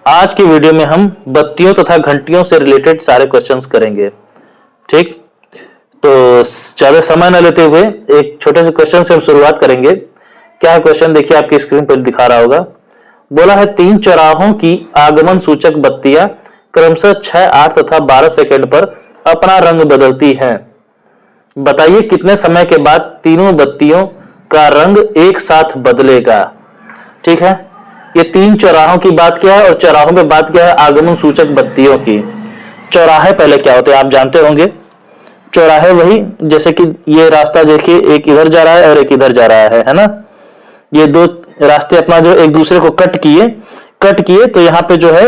आज की वीडियो में हम बत्तियों तथा घंटियों से रिलेटेड सारे क्वेश्चंस करेंगे। ठीक, तो ज्यादा समय न लेते हुए एक छोटे से क्वेश्चन से हम शुरुआत करेंगे। क्या है क्वेश्चन, देखिए आपकी स्क्रीन पर दिखा रहा होगा। बोला है 3 चौराहों की आगमन सूचक बत्तियां क्रमशः 6, 8 तथा 12 सेकंड पर अपना रंग बदलती हैं। बताइए कितने समय के बाद तीनों बत्तियों का रंग एक साथ बदलेगा। ठीक है, ये 3 चौराहों की बात क्या है और चौराहों पे बात क्या है, आगमन सूचक बत्तियों की। चौराहे पहले क्या होते हैं आप जानते होंगे। चौराहे वही, जैसे कि ये रास्ता देखिए, एक इधर जा रहा है और एक इधर जा रहा है ना। ये दो रास्ते अपना जो एक दूसरे को कट किए तो यहाँ पे जो है,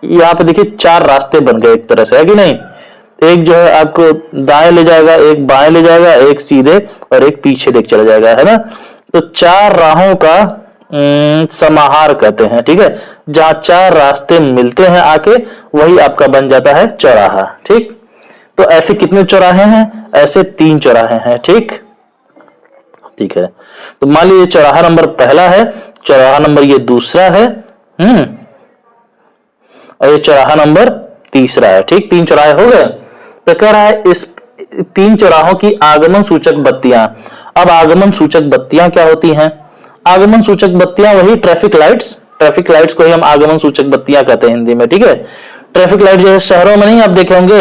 यहाँ पे देखिए 4 रास्ते बन गए एक तरह से, है कि नहीं। एक जो है आपको दाएं ले जाएगा, एक बाएं ले जाएगा, एक सीधे और एक पीछे लेके चला जाएगा, है ना। तो 4 राहों का समाहार कहते हैं। ठीक है, जहां 4 रास्ते मिलते हैं आके, वही आपका बन जाता है चौराहा। ठीक, तो ऐसे कितने चौराहे हैं, ऐसे 3 चौराहे हैं। ठीक है, तो मान लीजिए चौराहा नंबर पहला है, चौराहा नंबर ये दूसरा है, और ये चौराहा नंबर तीसरा है। ठीक, 3 चौराहे हो गए। तो कह रहा है इस 3 चौराहों की आगमन सूचक बत्तियां। अब आगमन सूचक बत्तियां क्या होती हैं? आगमन सूचक बत्तियां वही ट्रैफिक लाइट्स को ही हम आगमन सूचक बत्तियां कहते हैं हिंदी में। ठीक है, ट्रैफिक लाइट जैसे शहरों में नहीं आप देखे होंगे,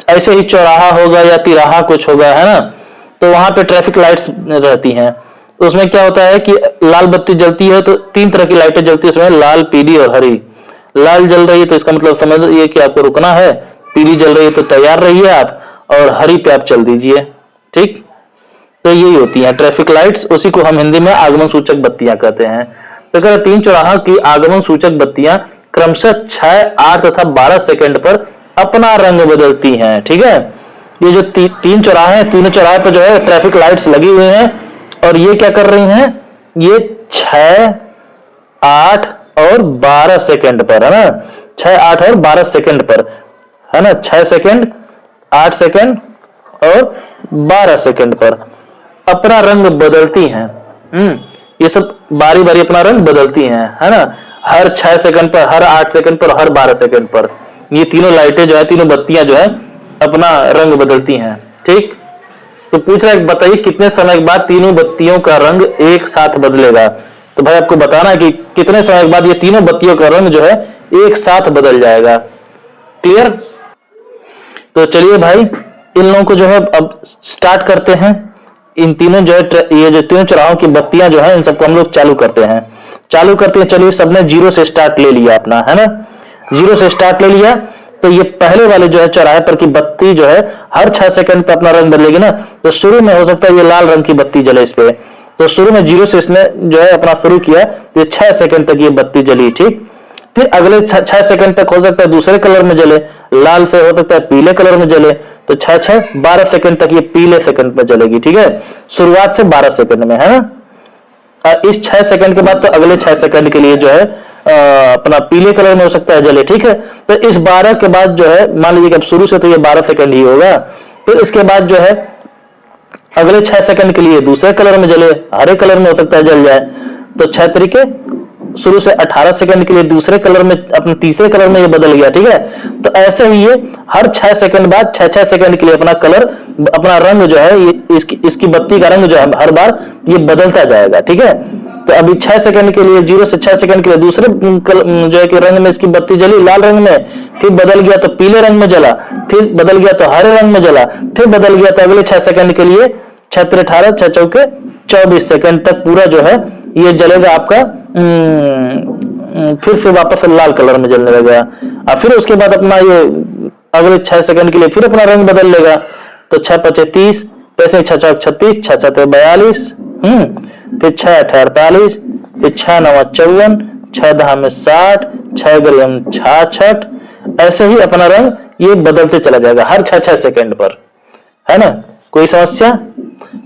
ऐसे ही चौराहा होगा या तिराहा कुछ होगा, है ना, तो वहां पे ट्रैफिक लाइट्स रहती हैं। तो उसमें क्या होता है कि लाल बत्ती जलती है तो 3 तरह की लाइटें जलती है उसमें, लाल, पीली और हरी। लाल जल रही है तो इसका मतलब समझिए कि आपको रुकना है, पीली जल रही है तो तैयार रहिए आप, और हरी पे आप चल दीजिए। ठीक, तो यही होती हैं ट्रैफिक लाइट्स, उसी को हम हिंदी में आगमन सूचक बत्तियां कहते हैं। तो अगर 3 चौराहा की आगमन सूचक बत्तियां क्रमशः 6, 8 तथा 12 सेकंड पर अपना रंग बदलती हैं। ठीक है, ये जो 3 चौराहे हैं, तीनों चौराहे पर जो है ट्रैफिक लाइट्स लगी हुई हैं, और ये क्या कर रही हैं, ये 6, 8 और 12 सेकंड पर, है ना, 6, 8 और 12 सेकंड पर, है ना, 6 सेकंड, 8 सेकंड और 12 सेकंड पर अपना रंग बदलती हैं। ये सब बारी बारी अपना रंग बदलती हैं, है ना, हर 6 सेकंड पर, हर 8 सेकंड पर, हर 12 सेकंड पर ये तीनों लाइटें जो है, तीनों बत्तियां जो है अपना रंग बदलती हैं। ठीक, तो पूछ रहा है बताइए कितने समय के बाद तीनों बत्तियों का रंग एक साथ बदलेगा। तो भाई आपको बताना है कि कितने समय के बाद ये तीनों बत्तियों का रंग जो है एक साथ बदल जाएगा। क्लियर? तो चलिए भाई, इन लोगों को जो है अब स्टार्ट करते हैं। इन तीनों जो है, ये जो तीनों चौराहों की बत्तियां जो है, इन सबको हम लोग चालू करते हैं। चलिए, सबने 0 से स्टार्ट ले लिया अपना, है ना, 0 से स्टार्ट ले लिया। तो ये पहले वाले जो है चौराहे पर की बत्ती जो है हर 6 सेकंड पे अपना रंग बदलेगी ना। तो शुरू में हो सकता है ये लाल रंग की बत्ती जले इस पे, तो शुरू में 0 से इसने जो है अपना शुरू किया, तो 6 सेकंड तक ये बत्ती जली। ठीक, फिर अगले 6 सेकंड तक हो सकता है दूसरे कलर में जले, लाल से हो सकता है पीले कलर में जले, तो 6, 6, 12 सेकंड तक ये पीले सेकंड में जलेगी। ठीक है, शुरुआत से 12 सेकंड में, है ना। इस 6 सेकंड के बाद तो अगले 6 सेकंड के लिए जो है अपना पीले कलर में हो सकता है जले। ठीक है, तो इस 12 के बाद जो है, मान लीजिए कि अब शुरू से तो ये 12 सेकंड ही होगा, फिर इसके बाद जो है अगले 6 सेकंड के लिए दूसरे कलर में जले, हरे कलर में हो सकता है जल जाए। तो 6 तरीके, शुरू से 18 सेकंड के लिए दूसरे कलर में, अपने तीसरे कलर में ये बदल गया। ठीक है, तो ऐसे ही ये हर 6 सेकंड बाद 6 सेकंड के लिए अपना कलर, अपना रंग जो है, ये इसकी बत्ती का रंग जो है हर बार ये बदलता जाएगा। ठीक है, तो अभी 6 सेकंड के लिए, 0 से 6 सेकंड के लिए दूसरे जो है कि रंग में इसकी बत्ती जली लाल रंग में, फिर बदल गया तो पीले रंग में जला, फिर बदल गया तो हरे रंग में जला, फिर बदल गया तो अगले 6 सेकंड के लिए 6, 18, 6 चौके 24 सेकंड तक पूरा जो है ये जलेगा आपका, फिर से वापस लाल कलर में जलने लगेगा। और फिर उसके बाद अपना ये अगले 6 सेकंड के लिए फिर अपना रंग बदल लेगा। तो 6, 5, 30, ऐसे 6, 4, 36, 6, 7, 42, फिर 6, 8, 48, फिर 6, 9, 54, 6, 10, 60, 6, 11, 66, ऐसे ही अपना रंग ये बदलते चला जाएगा हर 6 सेकंड पर, है ना। कोई समस्या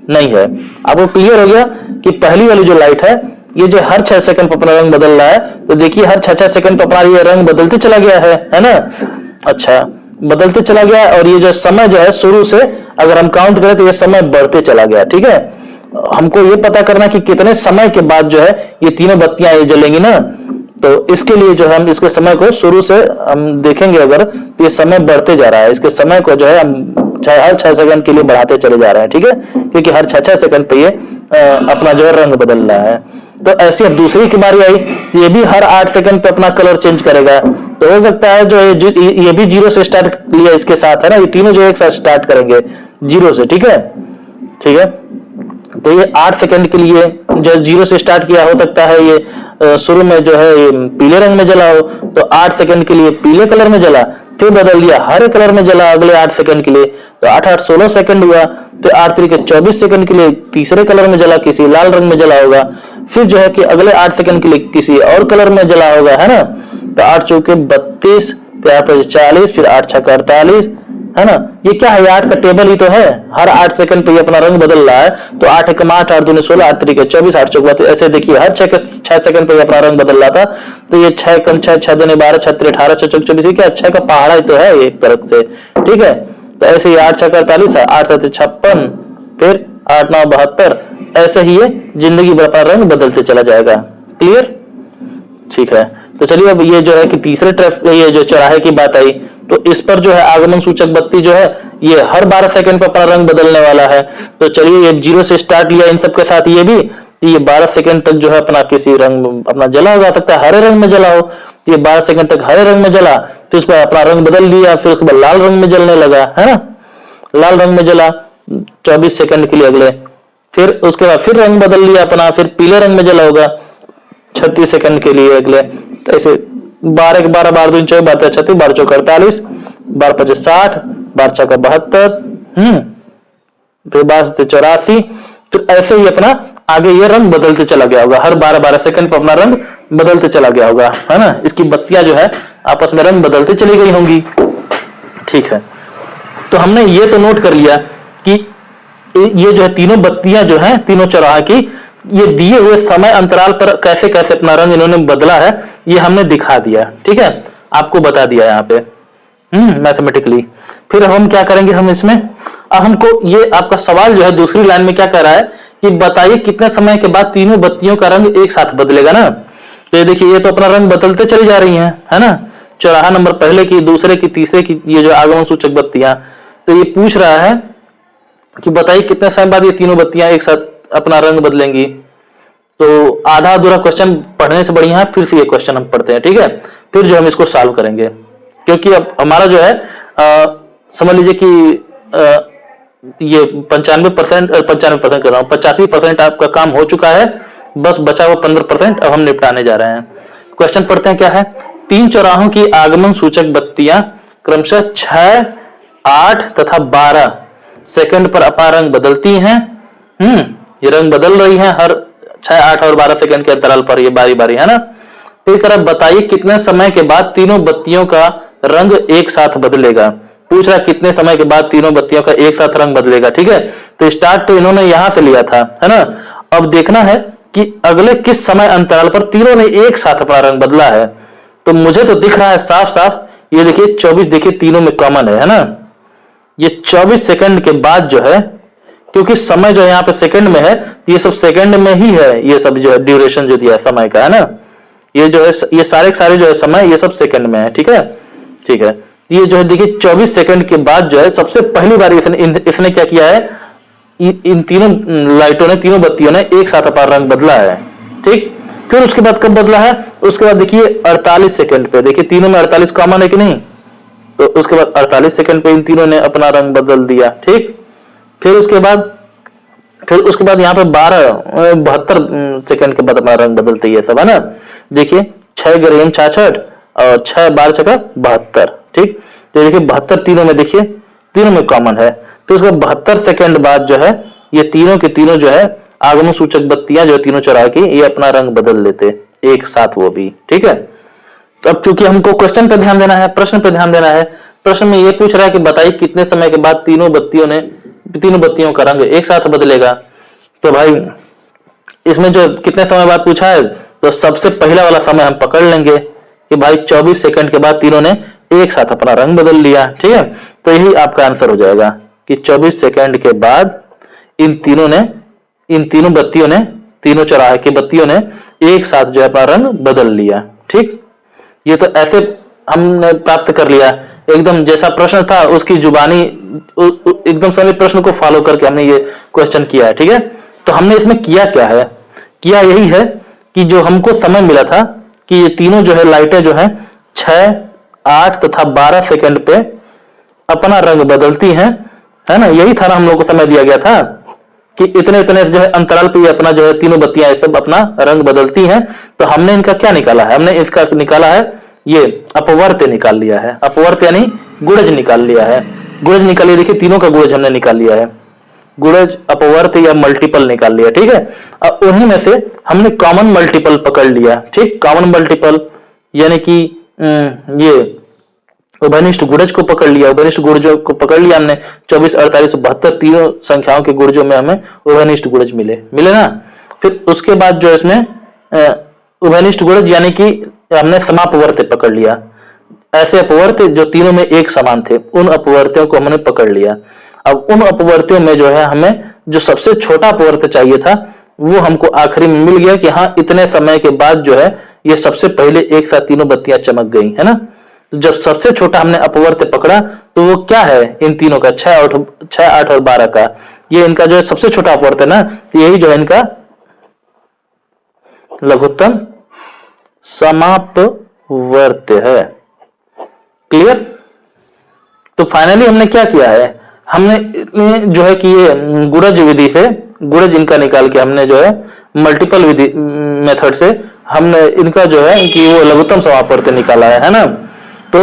नहीं है। आपको क्लियर हो गया कि पहली वाली जो लाइट है, ये जो हर 6 सेकंड पर अपना रंग बदल रहा है, तो देखिए हर 6 सेकंड पर अपना ये रंग बदलते चला गया है ना। अच्छा, बदलते चला गया, और ये जो समय जो है शुरू से अगर हम काउंट करें तो ये समय बढ़ते चला गया। ठीक है, हमको ये पता करना कि कितने समय के बाद जो है ये तीनों बत्तियां ये जलेंगी ना। तो इसके लिए जो है हम इसके समय को शुरू से हम देखेंगे अगर, तो ये समय बढ़ते जा रहा है, इसके समय को जो है हम हर 6 सेकंड के लिए बढ़ाते चले जा रहे हैं, ठीक है, क्योंकि हर 6 सेकंड पे ये अपना जो है रंग बदल रहा है। तो ऐसी अब दूसरी की बारी आई, ये भी हर 8 सेकंड पे अपना कलर चेंज करेगा। तो हो सकता है जो ये भी 0 से स्टार्ट लिया इसके साथ है ना, ये तीनों जो एक साथ स्टार्ट करेंगे 0 से, ठीक है, ठीक है। तो ये 8 सेकंड के लिए जो 0 से स्टार्ट किया, हो सकता है ये शुरू में जो है ये पीले रंग में जला हो, तो 8 सेकंड के लिए पीले कलर में जला, फिर बदल दिया हरे कलर में जला अगले 8 सेकंड के लिए, तो 8 8 16 सेकंड हुआ। फिर 8 3 के 24 सेकंड के लिए तीसरे कलर में जला, किसी लाल रंग में जला होगा। फिर जो है कि अगले 8 सेकंड के लिए किसी और कलर में जला होगा, है ना। तो 8 चौके 32, फिर 8 5 40, फिर 8 6 48, है ना। ये क्या है, 8 का टेबल ही तो है, हर 8 सेकंड पे ये अपना रंग बदल रहा है। तो 8 1 8, 8 2 16, 8 3 24, 8 चौक 32, ऐसे देखिए हर 6 सेकंड पे अपना रंग बदल रहा था। तो ये 6 कम 6, 6 2 12, 6 3 18, 6 चौक 24, क्या 6 का पहाड़ा ही तो है एक तरफ से, ठीक है। तो ऐसे ही 8 6 48, 8 7 56, फिर 8 9 72, ऐसे ही ये जिंदगी भर अपना रंग बदलते चला जाएगा। क्लियर, ठीक है। तो चलिए अब ये जो है कि तीसरे ये जो चौराहे की बात आई, तो इस पर जो है आगमन सूचक बत्ती जो है ये हर 12 सेकंड पर अपना रंग बदलने वाला है। तो चलिए ये 0 से स्टार्ट लिया इन सब के साथ, ये भी ये 12 सेकंड तक जो है अपना किसी रंग अपना जला जा सकता है, हरे रंग में जला हो, ये 12 सेकंड तक हरे रंग में जला, फिर उस पर अपना रंग बदल दिया, फिर उसके बाद लाल रंग में जलने लगा, है ना, लाल रंग में जला 24 सेकंड के लिए अगले, फिर उसके बाद फिर रंग बदल लिया अपना, फिर पीले रंग में जला होगा 36 सेकंड के लिए अगले। तो ऐसे 12 के 12, 12 2 24, 12 36, 12 चौक 48, 12 5 60, 12 6 72, फिर 12 से 84, तो ऐसे ही अपना आगे ये रंग बदलते चला गया होगा, हर 12 12 सेकंड पर अपना रंग बदलते चला गया होगा, है ना। इसकी बत्तियां जो है आपस में रंग बदलते चली गई होंगी, ठीक है। तो हमने ये तो नोट कर लिया कि ये जो है तीनों बत्तियां जो है तीनों चौराहा की, ये दिए हुए समय अंतराल पर कैसे कैसे अपना रंग इन्होंने बदला है, ये हमने दिखा दिया, ठीक है, आपको बता दिया यहाँ पे मैथमेटिकली। फिर हम क्या करेंगे, हम इसमें अब हमको ये आपका सवाल जो है दूसरी लाइन में क्या कह रहा है कि बताइए कितने समय के बाद तीनों बत्तियों का रंग एक साथ बदलेगा ना। तो ये देखिए ये तो अपना रंग बदलते चली जा रही है ना। चौराहा नंबर पहले की, दूसरे की, तीसरे की, ये जो आगमन सूचक बत्तियां, तो ये पूछ रहा है कि बताइए कितने समय बाद ये तीनों बत्तियां एक साथ अपना रंग बदलेंगी। तो आधा अधूरा क्वेश्चन पढ़ने से बढ़िया है फिर से ये क्वेश्चन हम पढ़ते हैं, ठीक है, फिर जो हम इसको सॉल्व करेंगे, क्योंकि अब हमारा जो है समझ लीजिए कि ये 95% कर रहा हूं, 85% आपका काम हो चुका है, बस बचा हुआ 15% अब हम निपटाने जा रहे हैं। क्वेश्चन पढ़ते हैं, क्या है, 3 चौराहों की आगमन सूचक बत्तियां क्रमशः 6, 8 तथा 12 सेकंड पर अपना रंग बदलती हैं। ये रंग बदल रही हैं हर 6, 8 और 12 सेकंड के अंतराल पर, ये बारी बारी, है ना। फिर कर बताइए कितने समय के बाद तीनों बत्तियों का रंग एक साथ बदलेगा। पूछ रहा कितने समय के बाद तीनों बत्तियों का एक साथ रंग बदलेगा, ठीक है। तो स्टार्ट तो इन्होंने यहां से लिया था, है ना। अब देखना है कि अगले किस समय अंतराल पर तीनों ने एक साथ अपना रंग बदला है। तो मुझे तो दिख रहा है साफ साफ, ये देखिए 24 देखिए तीनों में कॉमन है ना। ये 24 सेकंड के बाद जो है, क्योंकि समय जो है यहाँ पे सेकंड में है, ये सब सेकंड में ही है, ये सब जो है ड्यूरेशन जो दिया है समय का, है ना। ये जो है ये सारे जो है समय ये सब सेकंड में है, ठीक है, ठीक है। ये जो है देखिए 24 सेकंड के बाद जो है सबसे पहली बार इसने क्या किया है, इन तीनों लाइटों ने, तीनों बत्तियों ने एक साथ अपना रंग बदला है, ठीक। फिर उसके बाद कब बदला है, उसके बाद देखिए 48 सेकंड पे, देखिए तीनों में 48 कॉमन है कि नहीं, तो उसके बाद 48 सेकंड पे इन तीनों ने अपना रंग बदल दिया, ठीक। फिर उसके बाद यहाँ पे 72 सेकंड के बाद अपना रंग बदलते ही है सब, है ना। देखिए 6 ग्रेम 66 और 6 12 6 72, ठीक। तो देखिए 72 तीनों में, देखिए तीनों में कॉमन है। तो उसके 72 सेकंड बाद जो है ये तीनों के तीनों जो है आगमन सूचक बत्तियां जो तीनों चौराहे की, ये अपना रंग बदल लेते एक साथ, वो भी, ठीक है। तो अब चूंकि हमको क्वेश्चन पे ध्यान देना है, प्रश्न पे ध्यान देना है, प्रश्न में ये पूछ रहा है कि बताइए कितने समय के बाद तीनों बत्तियों का रंग एक साथ बदलेगा। तो भाई इसमें जो कितने समय बाद पूछा है, तो सबसे पहला वाला समय हम पकड़ लेंगे कि भाई 24 सेकंड के बाद तीनों ने एक साथ अपना रंग बदल लिया, ठीक है। तो यही आपका आंसर हो जाएगा कि 24 सेकंड के बाद इन तीनों बत्तियों ने, तीनों चौराहे की बत्तियों ने एक साथ जो है अपना रंग बदल लिया, ठीक, ये तो ऐसे हमने प्राप्त कर लिया, एकदम जैसा प्रश्न था उसकी जुबानी एकदम सभी प्रश्न को फॉलो करके हमने ये क्वेश्चन किया है। ठीक है, तो हमने इसमें किया क्या है, किया यही है कि जो हमको समय मिला था कि ये तीनों जो है लाइटें जो है 6, 8 तथा 12 सेकंड पे अपना रंग बदलती हैं, है ना, यही था ना हम लोग को समय दिया गया था कि इतने इतने जो है अंतराल पे ये अपना जो है तीनों बत्तियां सब अपना रंग बदलती हैं। तो हमने इनका क्या निकाला है, हमने इसका निकाला है ये अपवर्त्य निकाल लिया है, अपवर्त्य यानी गुणज निकाल लिया है, गुणज निकाल लिया, देखिए तीनों का गुणज हमने निकाल लिया है, गुणज अपवर्त्य या मल्टीपल निकाल लिया। ठीक है, अब उन्हीं में से हमने कॉमन मल्टीपल पकड़ लिया। ठीक, कॉमन मल्टीपल यानी कि ये उभयनिष्ठ गुणज को पकड़ लिया, उभयनिष्ठ गुणजों को पकड़ लिया हमने, 24, 48, 72 तीनों संख्याओं के गुणजों में हमें उभयनिष्ठ गुणज मिले ना। फिर उसके बाद जो इसमें उभयनिष्ठ गुणज यानी कि हमने समापवर्त्य पकड़ लिया, ऐसे अपवर्त्य जो तीनों में एक समान थे, उन अपवर्त्यों को हमने पकड़ लिया। अब उन अपवर्त्यों में जो है हमें जो सबसे छोटा अपवर्त्य चाहिए था वो हमको आखिरी में मिल गया कि हाँ इतने समय के बाद जो है ये सबसे पहले एक साथ तीनों बत्तियां चमक गई, है ना। तो जब सबसे छोटा हमने अपवर्त्य पकड़ा तो वो क्या है, इन तीनों का 6, 8 और 12 का, ये इनका जो है सबसे छोटा अपवर्त्य ना, तो यही जो है इनका लघुत्तम समापवर्त्य है। क्लियर। तो फाइनली हमने क्या किया है, हमने जो है कि ये गुणज विधि से गुणज इनका निकाल के हमने जो है मल्टीपल विधि मेथड से हमने इनका जो है कि वो लघुत्तम समापवर्त्य निकाला है ना। तो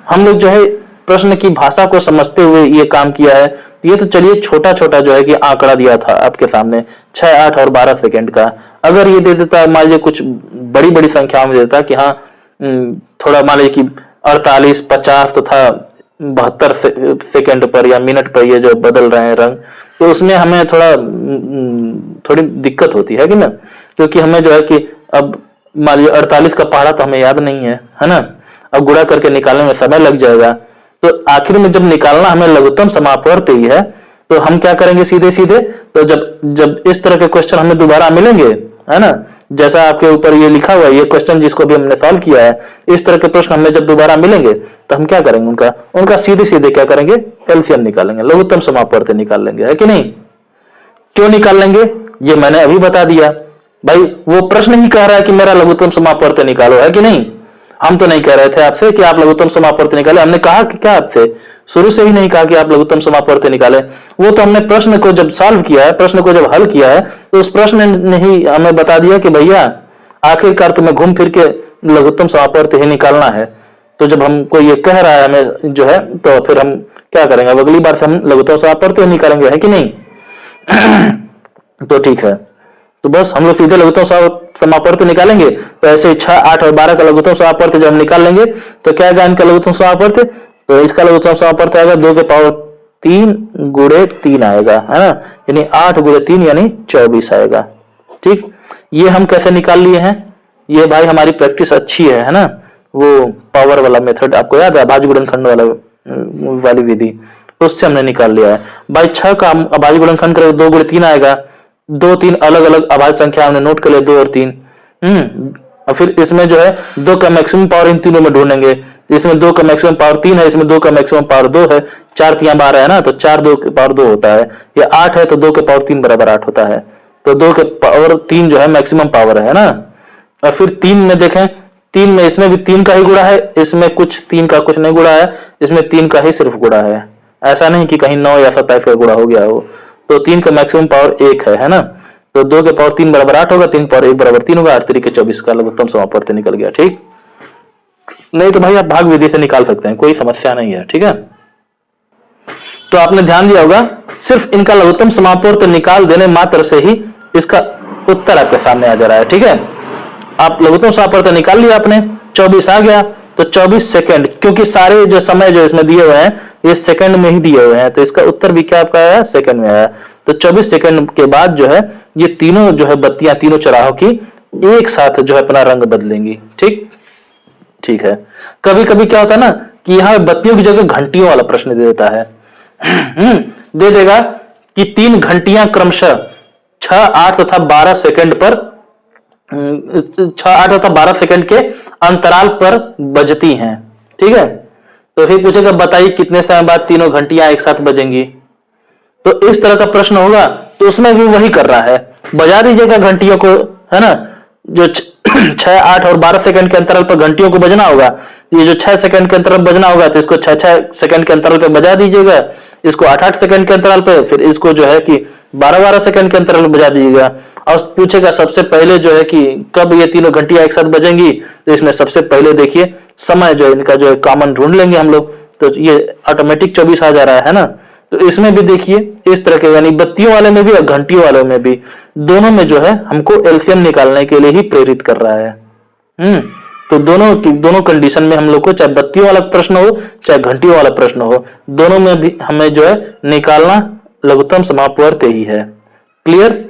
हम लोग जो है प्रश्न की भाषा को समझते हुए ये काम किया है। ये तो चलिए छोटा छोटा जो है कि आंकड़ा दिया था आपके सामने 6, 8 और 12 सेकंड का, अगर ये दे देता मान लीजिए कुछ बड़ी बड़ी संख्याओं में देता कि हाँ थोड़ा मान लीजिए कि 48, 50 तथा 72 सेकंड पर या मिनट पर ये जो बदल रहे हैं रंग, तो उसमें हमें थोड़ी दिक्कत होती है कि ना, क्योंकि हमें जो है कि अब मान लीजिए 48 का पहाड़ा तो हमें याद नहीं है ना, अब गुणा करके निकालने में समय लग जाएगा। तो आखिर में जब निकालना हमें लघुत्तम समापवर्त्य ही है, तो हम क्या करेंगे सीधे सीधे, तो जब इस तरह के क्वेश्चन हमें दोबारा मिलेंगे, है ना, जैसा आपके ऊपर ये लिखा हुआ है ये क्वेश्चन जिसको भी हमने सॉल्व किया है, इस तरह के प्रश्न हमें जब दोबारा मिलेंगे तो हम क्या करेंगे, उनका सीधे सीधे क्या करेंगे, एलसीएम निकालेंगे, लघुत्तम समापवर्त्य निकाल लेंगे, है कि नहीं। क्यों निकाल लेंगे ये मैंने अभी बता दिया भाई, वो प्रश्न ही कह रहा है कि मेरा लघुत्तम समापवर्त्य निकालो, है कि नहीं। हम तो नहीं कह रहे थे आपसे कि आप लघुत्तम समापवर्त्य निकाले, हमने कहा कि क्या आपसे शुरू से ही नहीं कहा कि आप लघुत्तम समापवर्त्य निकाले, वो तो हमने प्रश्न को जब सॉल्व किया है, प्रश्न को जब हल किया है, तो उस प्रश्न ने ही हमें बता दिया कि भैया आखिरकार तुम्हें घूम फिर के लघुत्तम समापवर्त्य ही निकालना है। तो जब हमको ये कह रहा है हमें जो है, तो फिर हम क्या करेंगे, अब अगली बार से हम लघुत्तम समापवर्त्य निकालेंगे, है कि नहीं। तो ठीक है, तो बस हम लोग सीधे लघुत्तम समापवर्त्य निकालेंगे। तो ऐसे 6, 8 और 12 का लघुत्तम समापवर्त्य जब हम निकाल लेंगे तो क्या आएगा इनका लघुत्तम समापवर्त्य, तो इसका लघुत्तम समापवर्त्य आएगा 2 के पावर 3 गुणे 3 आएगा, है ना, यानी 8 गुणे 3 यानी 24 आएगा। ठीक, ये हम कैसे निकाल लिए हैं, ये भाई हमारी प्रैक्टिस अच्छी है ना, वो पावर वाला मेथड आपको याद है, अभाज्य गुणनखंड वाली विधि, उससे हमने निकाल लिया है भाई। 6 का अभाज्य गुणनखंड करेंगे 2 गुणे 3 आएगा, 2, 3 अलग अलग अभाज्य संख्या हमने नोट कर लिया, 2 और 3। और फिर इसमें जो है 2 का मैक्सिमम पावर इन तीनों में ढूंढेंगे, इसमें 2 का मैक्सिमम पावर 3 है, इसमें 2 का मैक्सिमम पावर 2 है, 4 3 12 है ना, तो 4 2 के पावर 2 होता है, या 8 है तो 2 के पावर 3 बराबर 8 होता है, तो 2 के पावर 3 जो है मैक्सिमम पावर है ना। और फिर 3 में देखें, 3 में इसमें भी 3 का ही गुणा है, इसमें कुछ 3 का कुछ नहीं गुणा है, इसमें 3 का ही सिर्फ गुणा है, ऐसा नहीं कि कहीं 9 या 27 का गुणा हो गया हो। तो 3 का मैक्सिमम पावर 1 है ना, तो 2 के पावर 3 बराबर 8 होगा, 3 पावर 1 बराबर 3 होगा, 8 3 के 24 का लघुत्तम समापवर्त्य निकल गया। ठीक, नहीं तो भाई आप भाग विधि से निकाल सकते हैं, कोई समस्या नहीं है। ठीक है, तो आपने ध्यान दिया होगा, सिर्फ इनका लघुत्तम समापवर्त्य निकाल देने मात्र से ही इसका उत्तर आपके सामने आ जा रहा है। ठीक है, आप लघुत्तम समापवर्त्य निकाल लिया आपने, 24 आ गया, तो 24 सेकंड, क्योंकि सारे जो समय जो इसमें दिए हुए हैं ये सेकंड में ही दिए हुए हैं, तो इसका उत्तर भी क्या आपका आया, सेकंड में आया। तो 24 सेकंड के बाद जो है ये तीनों जो है बत्तियां तीनों चौराहों की एक साथ जो है अपना रंग बदलेंगी। ठीक है, कभी कभी क्या होता है ना कि यहां बत्तियों की जगह घंटियों वाला प्रश्न दे देता है, दे देगा कि 3 घंटियां क्रमशः 6, 8 तथा 12 सेकंड पर 8 अथवा 12 सेकंड के अंतराल पर बजती हैं। ठीक है, तो फिर पूछेगा बताइए कितने समय बाद तीनों घंटियां एक साथ बजेंगी। तो इस तरह का प्रश्न होगा, तो उसमें भी वही कर रहा है, बजा दीजिएगा घंटियों को, है ना। जो 6, 8 और 12 सेकंड के अंतराल पर घंटियों को बजना होगा, ये जो 6 सेकंड के अंतराल बजना होगा तो इसको 6 सेकंड के अंतराल पे बजा दीजिएगा, इसको 8 सेकंड के अंतराल पे, फिर इसको जो है कि 12 सेकंड के अंतराल पे बजा दीजिएगा। और पूछेगा सबसे पहले जो है कि कब ये तीनों घंटियां एक साथ बजेंगी, तो इसमें सबसे पहले देखिए समय जो है इनका जो है कॉमन ढूंढ लेंगे हम लोग, तो ये ऑटोमेटिक 24 आ जा रहा है ना। तो इसमें भी देखिए इस तरह के, यानी बत्तियों वाले में भी और घंटियों वालों में भी, दोनों में जो है हमको एलसीएम निकालने के लिए ही प्रेरित कर रहा है। तो दोनों कंडीशन में हम लोग को, चाहे बत्तियों वाला प्रश्न हो चाहे घंटियों वाला प्रश्न हो, दोनों में भी हमें जो है निकालना लघुत्तम समापवर्त ही है। क्लियर?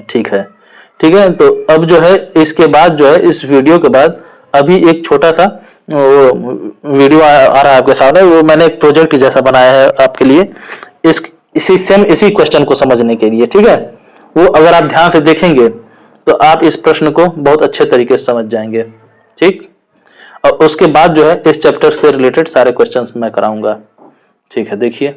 ठीक है, ठीक है। तो अब जो है इसके बाद जो है, इस वीडियो के बाद अभी एक छोटा सा वो वीडियो आ रहा है आपके सामने, वो मैंने एक प्रोजेक्ट जैसा बनाया है आपके लिए, इसी क्वेश्चन को समझने के लिए। ठीक है, वो अगर आप ध्यान से देखेंगे तो आप इस प्रश्न को बहुत अच्छे तरीके से समझ जाएंगे। ठीक, और उसके बाद जो है इस चैप्टर से रिलेटेड सारे क्वेश्चंस मैं कराऊंगा। ठीक है, देखिए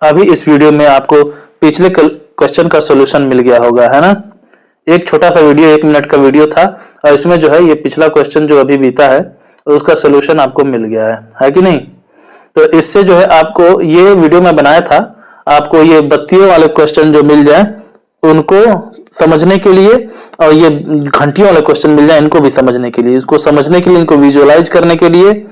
अभी इस वीडियो में आपको पिछले क्वेश्चन का सॉल्यूशन मिल गया होगा, है ना। एक छोटा सा वीडियो, 1 मिनट का वीडियो था, और इसमें जो है ये पिछला क्वेश्चन जो अभी बीता है उसका सॉल्यूशन आपको मिल गया है कि नहीं। तो इससे जो है आपको, ये वीडियो मैं बनाया था आपको ये बत्तियों वाले क्वेश्चन जो मिल जाए उनको समझने के लिए, और ये घंटियों वाले क्वेश्चन मिल जाए इनको भी समझने के लिए, इसको समझने के लिए, इनको विजुअलाइज करने के लिए,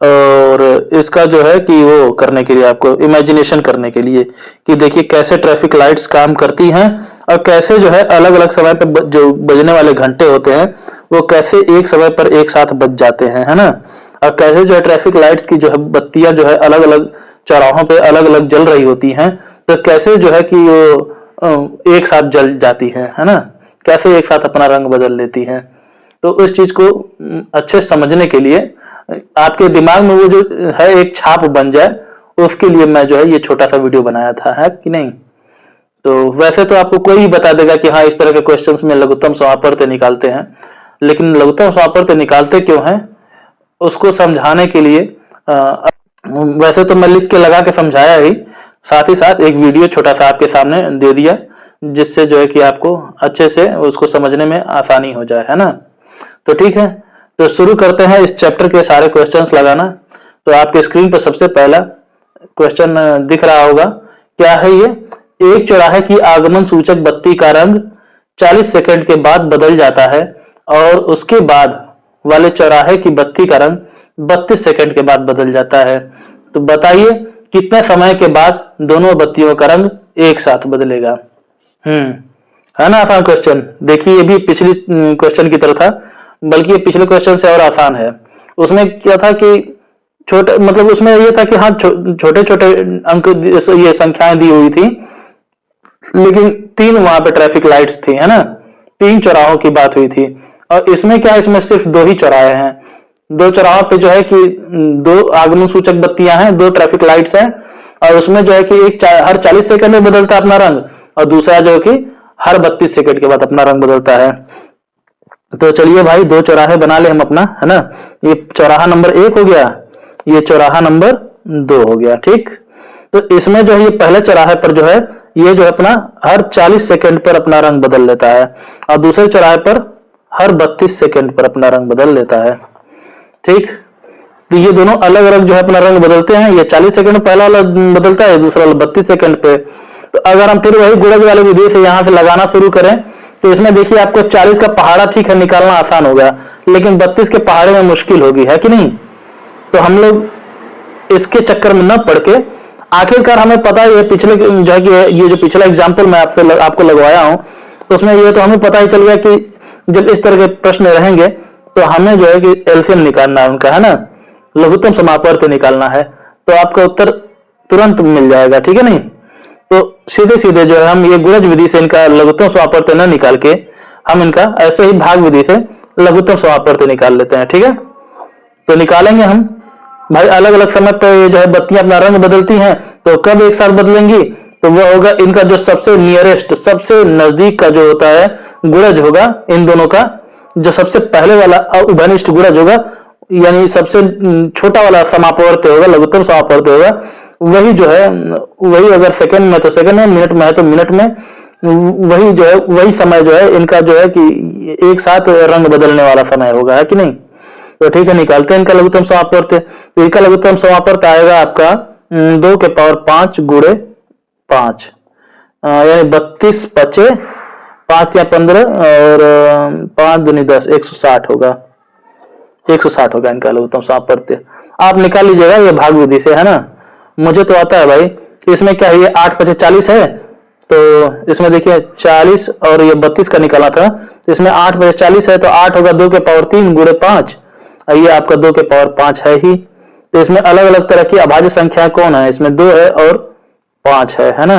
और इसका जो है कि वो करने के लिए, आपको इमेजिनेशन करने के लिए कि देखिए कैसे ट्रैफिक लाइट्स काम करती हैं, और कैसे जो है अलग अलग समय पर जो बजने वाले घंटे होते हैं वो कैसे एक समय पर एक साथ बज जाते हैं, है ना। और कैसे जो है ट्रैफिक लाइट्स की जो है बत्तियां जो है अलग अलग चौराहों पे अलग अलग जल रही होती हैं, तो कैसे जो है कि वो एक साथ जल जाती है ना, कैसे एक साथ अपना रंग बदल लेती है। तो उस चीज को अच्छे से समझने के लिए, आपके दिमाग में वो जो है एक छाप बन जाए, उसके लिए मैं जो है ये छोटा सा वीडियो बनाया था, है कि नहीं। तो वैसे तो आपको कोई बता देगा कि हाँ इस तरह के क्वेश्चंस में लघुत्तम समापवर्त निकालते हैं, लेकिन लघुत्तम समापवर्त निकालते क्यों हैं उसको समझाने के लिए वैसे तो मैं लिख के लगा के समझाया ही, साथ ही साथ एक वीडियो छोटा सा आपके सामने दे दिया, जिससे जो है कि आपको अच्छे से उसको समझने में आसानी हो जाए, है ना। तो ठीक है, तो शुरू करते हैं इस चैप्टर के सारे क्वेश्चंस लगाना। तो आपके स्क्रीन पर सबसे पहला क्वेश्चन दिख रहा होगा, क्या है ये, एक चौराहे की आगमन सूचक बत्ती का रंग 40 सेकंड के बाद बदल जाता है और उसके बाद वाले चौराहे की बत्ती का रंग 32 सेकंड के बाद बदल जाता है। तो बताइए कितने समय के बाद दोनों बत्तियों का रंग एक साथ बदलेगा। है ना आसान क्वेश्चन। देखिए ये भी पिछली क्वेश्चन की तरह था, बल्कि ये पिछले क्वेश्चन से और आसान है। उसमें क्या था कि छोटे, मतलब उसमें ये था कि हाँ छोटे छोटे अंक ये संख्याएं दी हुई थी, लेकिन 3 वहां पे ट्रैफिक लाइट्स थी, है ना, 3 चौराहों की बात हुई थी। और इसमें क्या है, इसमें सिर्फ 2 ही चौराहे हैं, 2 चौराहों पे जो है कि 2 आगमन सूचक बत्तियां हैं, 2 ट्रैफिक लाइट्स हैं, और उसमें जो है कि एक हर 40 सेकंड में बदलता है अपना रंग, और दूसरा जो है कि हर 32 सेकंड के बाद अपना रंग बदलता है। तो चलिए भाई 2 चौराहे बना ले हम अपना, है ना। ये चौराहा नंबर 1 हो गया, ये चौराहा नंबर 2 हो गया। ठीक, तो इसमें जो है ये पहले चौराहे पर जो है ये जो है अपना हर 40 सेकंड पर अपना रंग बदल लेता है, और दूसरे चौराहे पर हर 32 सेकंड पर अपना रंग बदल लेता है। ठीक, तो ये दोनों अलग अलग जो है अपना रंग बदलते हैं। ये 40 सेकंड में पहला वाला बदलता है, दूसरा वाला 32 सेकंड पे। तो अगर हम फिर वही गुणज वाले विधि से यहाँ से लगाना शुरू करें, तो इसमें देखिए आपको 40 का पहाड़ा ठीक है निकालना आसान हो गया, लेकिन 32 के पहाड़े में मुश्किल होगी, है कि नहीं। तो हम लोग इसके चक्कर में न पड़ के, आखिरकार हमें पता है ये पिछले जो है कि ये जो पिछला एग्जाम्पल मैं आपको लगवाया हूं, उसमें ये तो हमें पता ही चल गया कि जब इस तरह के प्रश्न रहेंगे तो हमें जो है कि एलसीएम निकालना है उनका, है ना, लघुत्तम समापवर्त निकालना है, तो आपका उत्तर तुरंत मिल जाएगा। ठीक है नहीं, तो सीधे सीधे जो है हम ये गुणज विधि से इनका लघुत्तम समापवर्त न निकाल के हम इनका ऐसे ही भाग विधि से लघुत्तम समापवर्त निकाल लेते हैं। ठीक है, तो निकालेंगे हम भाई। अलग अलग समय पर जो है बत्तियां अपना रंग बदलती हैं, तो कब एक साथ बदलेंगी, तो वो होगा इनका जो सबसे नियरेस्ट, सबसे नजदीक का जो होता है गुणज होगा इन दोनों का, जो सबसे पहले वाला उभयनिष्ठ गुणज होगा, यानी सबसे छोटा वाला समापवर्त होगा, लघुत्तम समापवर्त होगा, वही जो है, वही अगर सेकंड में तो सेकंड में, मिनट में है तो मिनट में, वही जो है, वही समय जो है इनका जो है कि एक साथ रंग बदलने वाला समय होगा, है कि नहीं। तो ठीक है, निकालते हैं इनका लघुत्तम समापवर्त। तो इनका लघुत्तम समापवर्त आएगा आपका 2 के पावर 5 गुणे 5, यानी 32 पचे 5 या 15 और 5 दूनी 10, 160 होगा, 160 होगा इनका लघुत्तम समापवर्त। आप निकाल लीजिएगा ये भाग विधि से, है ना। मुझे तो आता है भाई। इसमें क्या है, ये 8 पचे 40 है, तो इसमें देखिए 40 और ये 32 का निकाला था, तो इसमें 8 पचे 40 है, तो 8 होगा 2 के पावर 3 गुणे 5, ये आपका 2 के पावर 5 है ही। तो इसमें अलग अलग तरह की अभाज्य संख्या कौन है, इसमें 2 है और 5 है ना।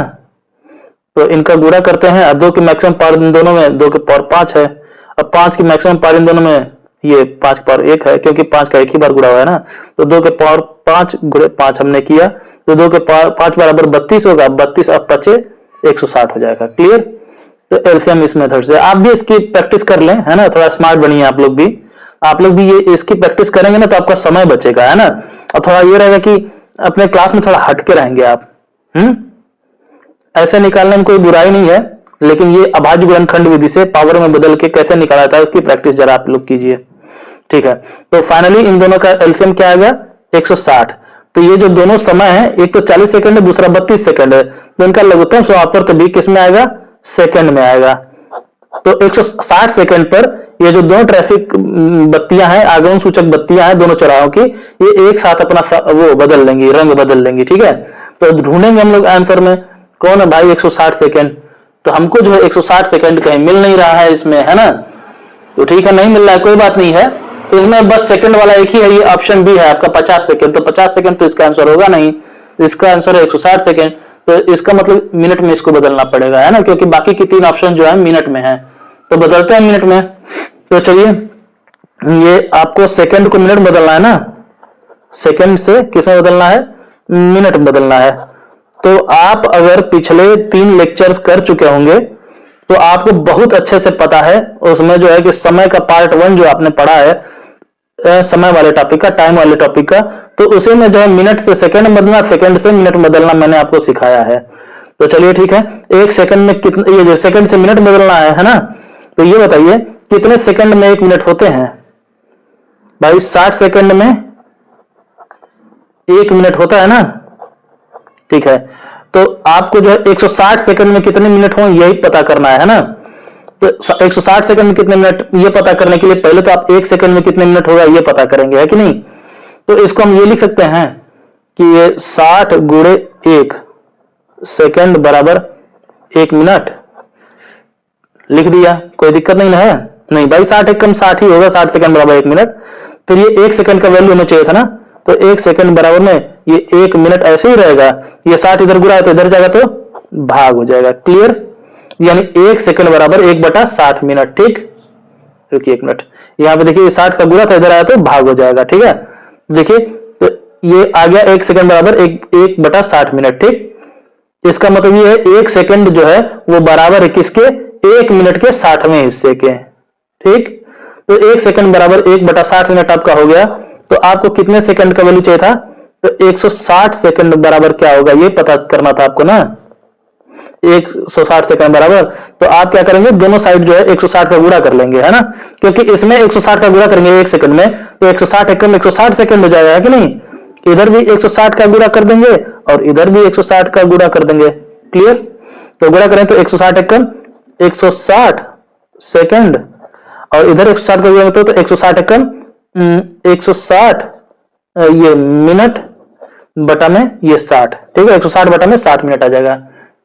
तो इनका गुणा करते हैं, अब 2 की मैक्सिमम पावर इन दोनों में 2 के पावर 5 है, अब 5 की मैक्सिमम पावर इन दोनों में ये 5 के पावर 1 है, क्योंकि 5 का एक ही बार गुणा हुआ है ना। तो 2 के पावर 5 गुणे 5 हमने किया, तो 2 के पावर 5 बराबर 32 होगा, 32 अब 25 160 हो जाएगा। क्लियर। तो एलसीएम इस मेथड से आप भी इसकी प्रैक्टिस कर लें, है ना, थोड़ा स्मार्ट बनिए आप लोग भी ये इसकी प्रैक्टिस करेंगे ना, तो आपका समय बचेगा, है ना, और थोड़ा ये रहेगा कि अपने क्लास में थोड़ा हटके रहेंगे आप। ऐसे निकालने में कोई बुराई नहीं है, लेकिन ये अभाज्य गुणनखंड विधि से पावर में बदल के कैसे निकाला जाता है उसकी प्रैक्टिस जरा आप लोग कीजिए। ठीक है, तो फाइनली इन दोनों का एलसीएम क्या आ गया, 160। तो ये जो दोनों समय है, एक तो 40 सेकंड है, दूसरा 32 सेकंड है, तो इनका लघुत्तम समापवर्त भी किस में आएगा, सेकंड में आएगा। तो 160 सेकंड पर ये जो दोनों ट्रैफिक बत्तियां हैं, आगमन सूचक बत्तियां हैं दोनों चौराहों की, ये एक साथ अपना वो बदल लेंगी, रंग बदल लेंगी। ठीक है, तो ढूंढेंगे हम लोग आंसर में कौन है भाई 160 सेकंड। तो हमको जो है 160 सेकंड कहीं मिल नहीं रहा है इसमें, है ना। तो ठीक है, नहीं मिल रहा है, कोई बात नहीं है, इसमें बस सेकंड वाला एक ही है, ये ऑप्शन बी है आपका 50 सेकंड। तो 50 सेकंड तो इसका आंसर होगा नहीं, इसका आंसर है 160 सेकंड। तो इसका मतलब मिनट में इसको बदलना पड़ेगा, है ना, क्योंकि बाकी की 3 ऑप्शन जो है मिनट में है, तो बदलते हैं मिनट में। तो चलिए, ये आपको सेकंड को मिनट बदलना है ना, सेकंड से किसमें बदलना है, मिनट बदलना है। तो आप अगर पिछले 3 लेक्चर्स कर चुके होंगे तो आपको बहुत अच्छे से पता है, उसमें जो है कि समय का पार्ट 1 जो आपने पढ़ा है, समय वाले टॉपिक का, टाइम वाले टॉपिक का, तो उसी में जो है मिनट से सेकंड बदलना, सेकंड से मिनट बदलना मैंने आपको सिखाया है। तो चलिए ठीक है, एक सेकंड में कितने, ये जो सेकंड से मिनट बदलना है ना, तो ये बताइए कितने सेकंड में 1 मिनट होते हैं भाई। 60 सेकंड में 1 मिनट होता है ना। ठीक है, तो आपको जो है 160 सेकंड में कितने मिनट हो यही पता करना है ना। तो 160 सेकंड में कितने मिनट, ये पता करने के लिए पहले तो आप 1 सेकंड में कितने मिनट होगा ये पता करेंगे, है कि नहीं। तो इसको हम ये लिख सकते हैं कि ये 60 गुणे 1 सेकंड बराबर 1 मिनट, लिख दिया, कोई दिक्कत नहीं ना है। नहीं भाई, 60 एक कम 60 ही होगा, 60 सेकंड बराबर 1 मिनट। फिर ये 1 सेकंड का वैल्यू हमें चाहिए था ना, तो 1 सेकंड बराबर में ये 1 मिनट ऐसे ही रहेगा, ये 60 इधर गुणा है तो इधर जाएगा तो भाग हो जाएगा। क्लियर, यानी 1 सेकंड बराबर 1/60 मिनट। ठीक, रुकिए 1 मिनट, यहां पे देखिए 60 का गुणा था, इधर आया तो भाग हो जाएगा। ठीक है, देखिए तो ये आ गया 1 सेकंड बराबर 1/60 मिनट। ठीक, इसका मतलब ये है 1 सेकंड जो है वो बराबर है किसके, 1 मिनट के 60वें हिस्से के। ठीक, तो 1 सेकंड बराबर 1/60 मिनट आपका हो गया। तो आपको कितने सेकंड का वैल्यू चाहिए था, तो 160 सेकंड बराबर क्या होगा ये पता करना था आपको ना। 160 सेकंड बराबर। तो आप क्या करेंगे, दोनों साइड जो है 160 का गुणा कर लेंगे, है ना, क्योंकि इसमें 160 का गुणा करेंगे 1 सेकंड में, तो 160 एकम 160 सेकंड हो जाएगा, है कि नहीं। इधर भी 160 का गुणा कर देंगे और इधर भी 160 का गुणा कर देंगे। क्लियर। तो गुणा करें तो 160 एकम 160 सेकंड, और इधर 160 का गुणा तो 160 एकम 160 ये मिनट बटा में ये 60, ठीक है, 160 बटा में 60 मिनट आ जाएगा।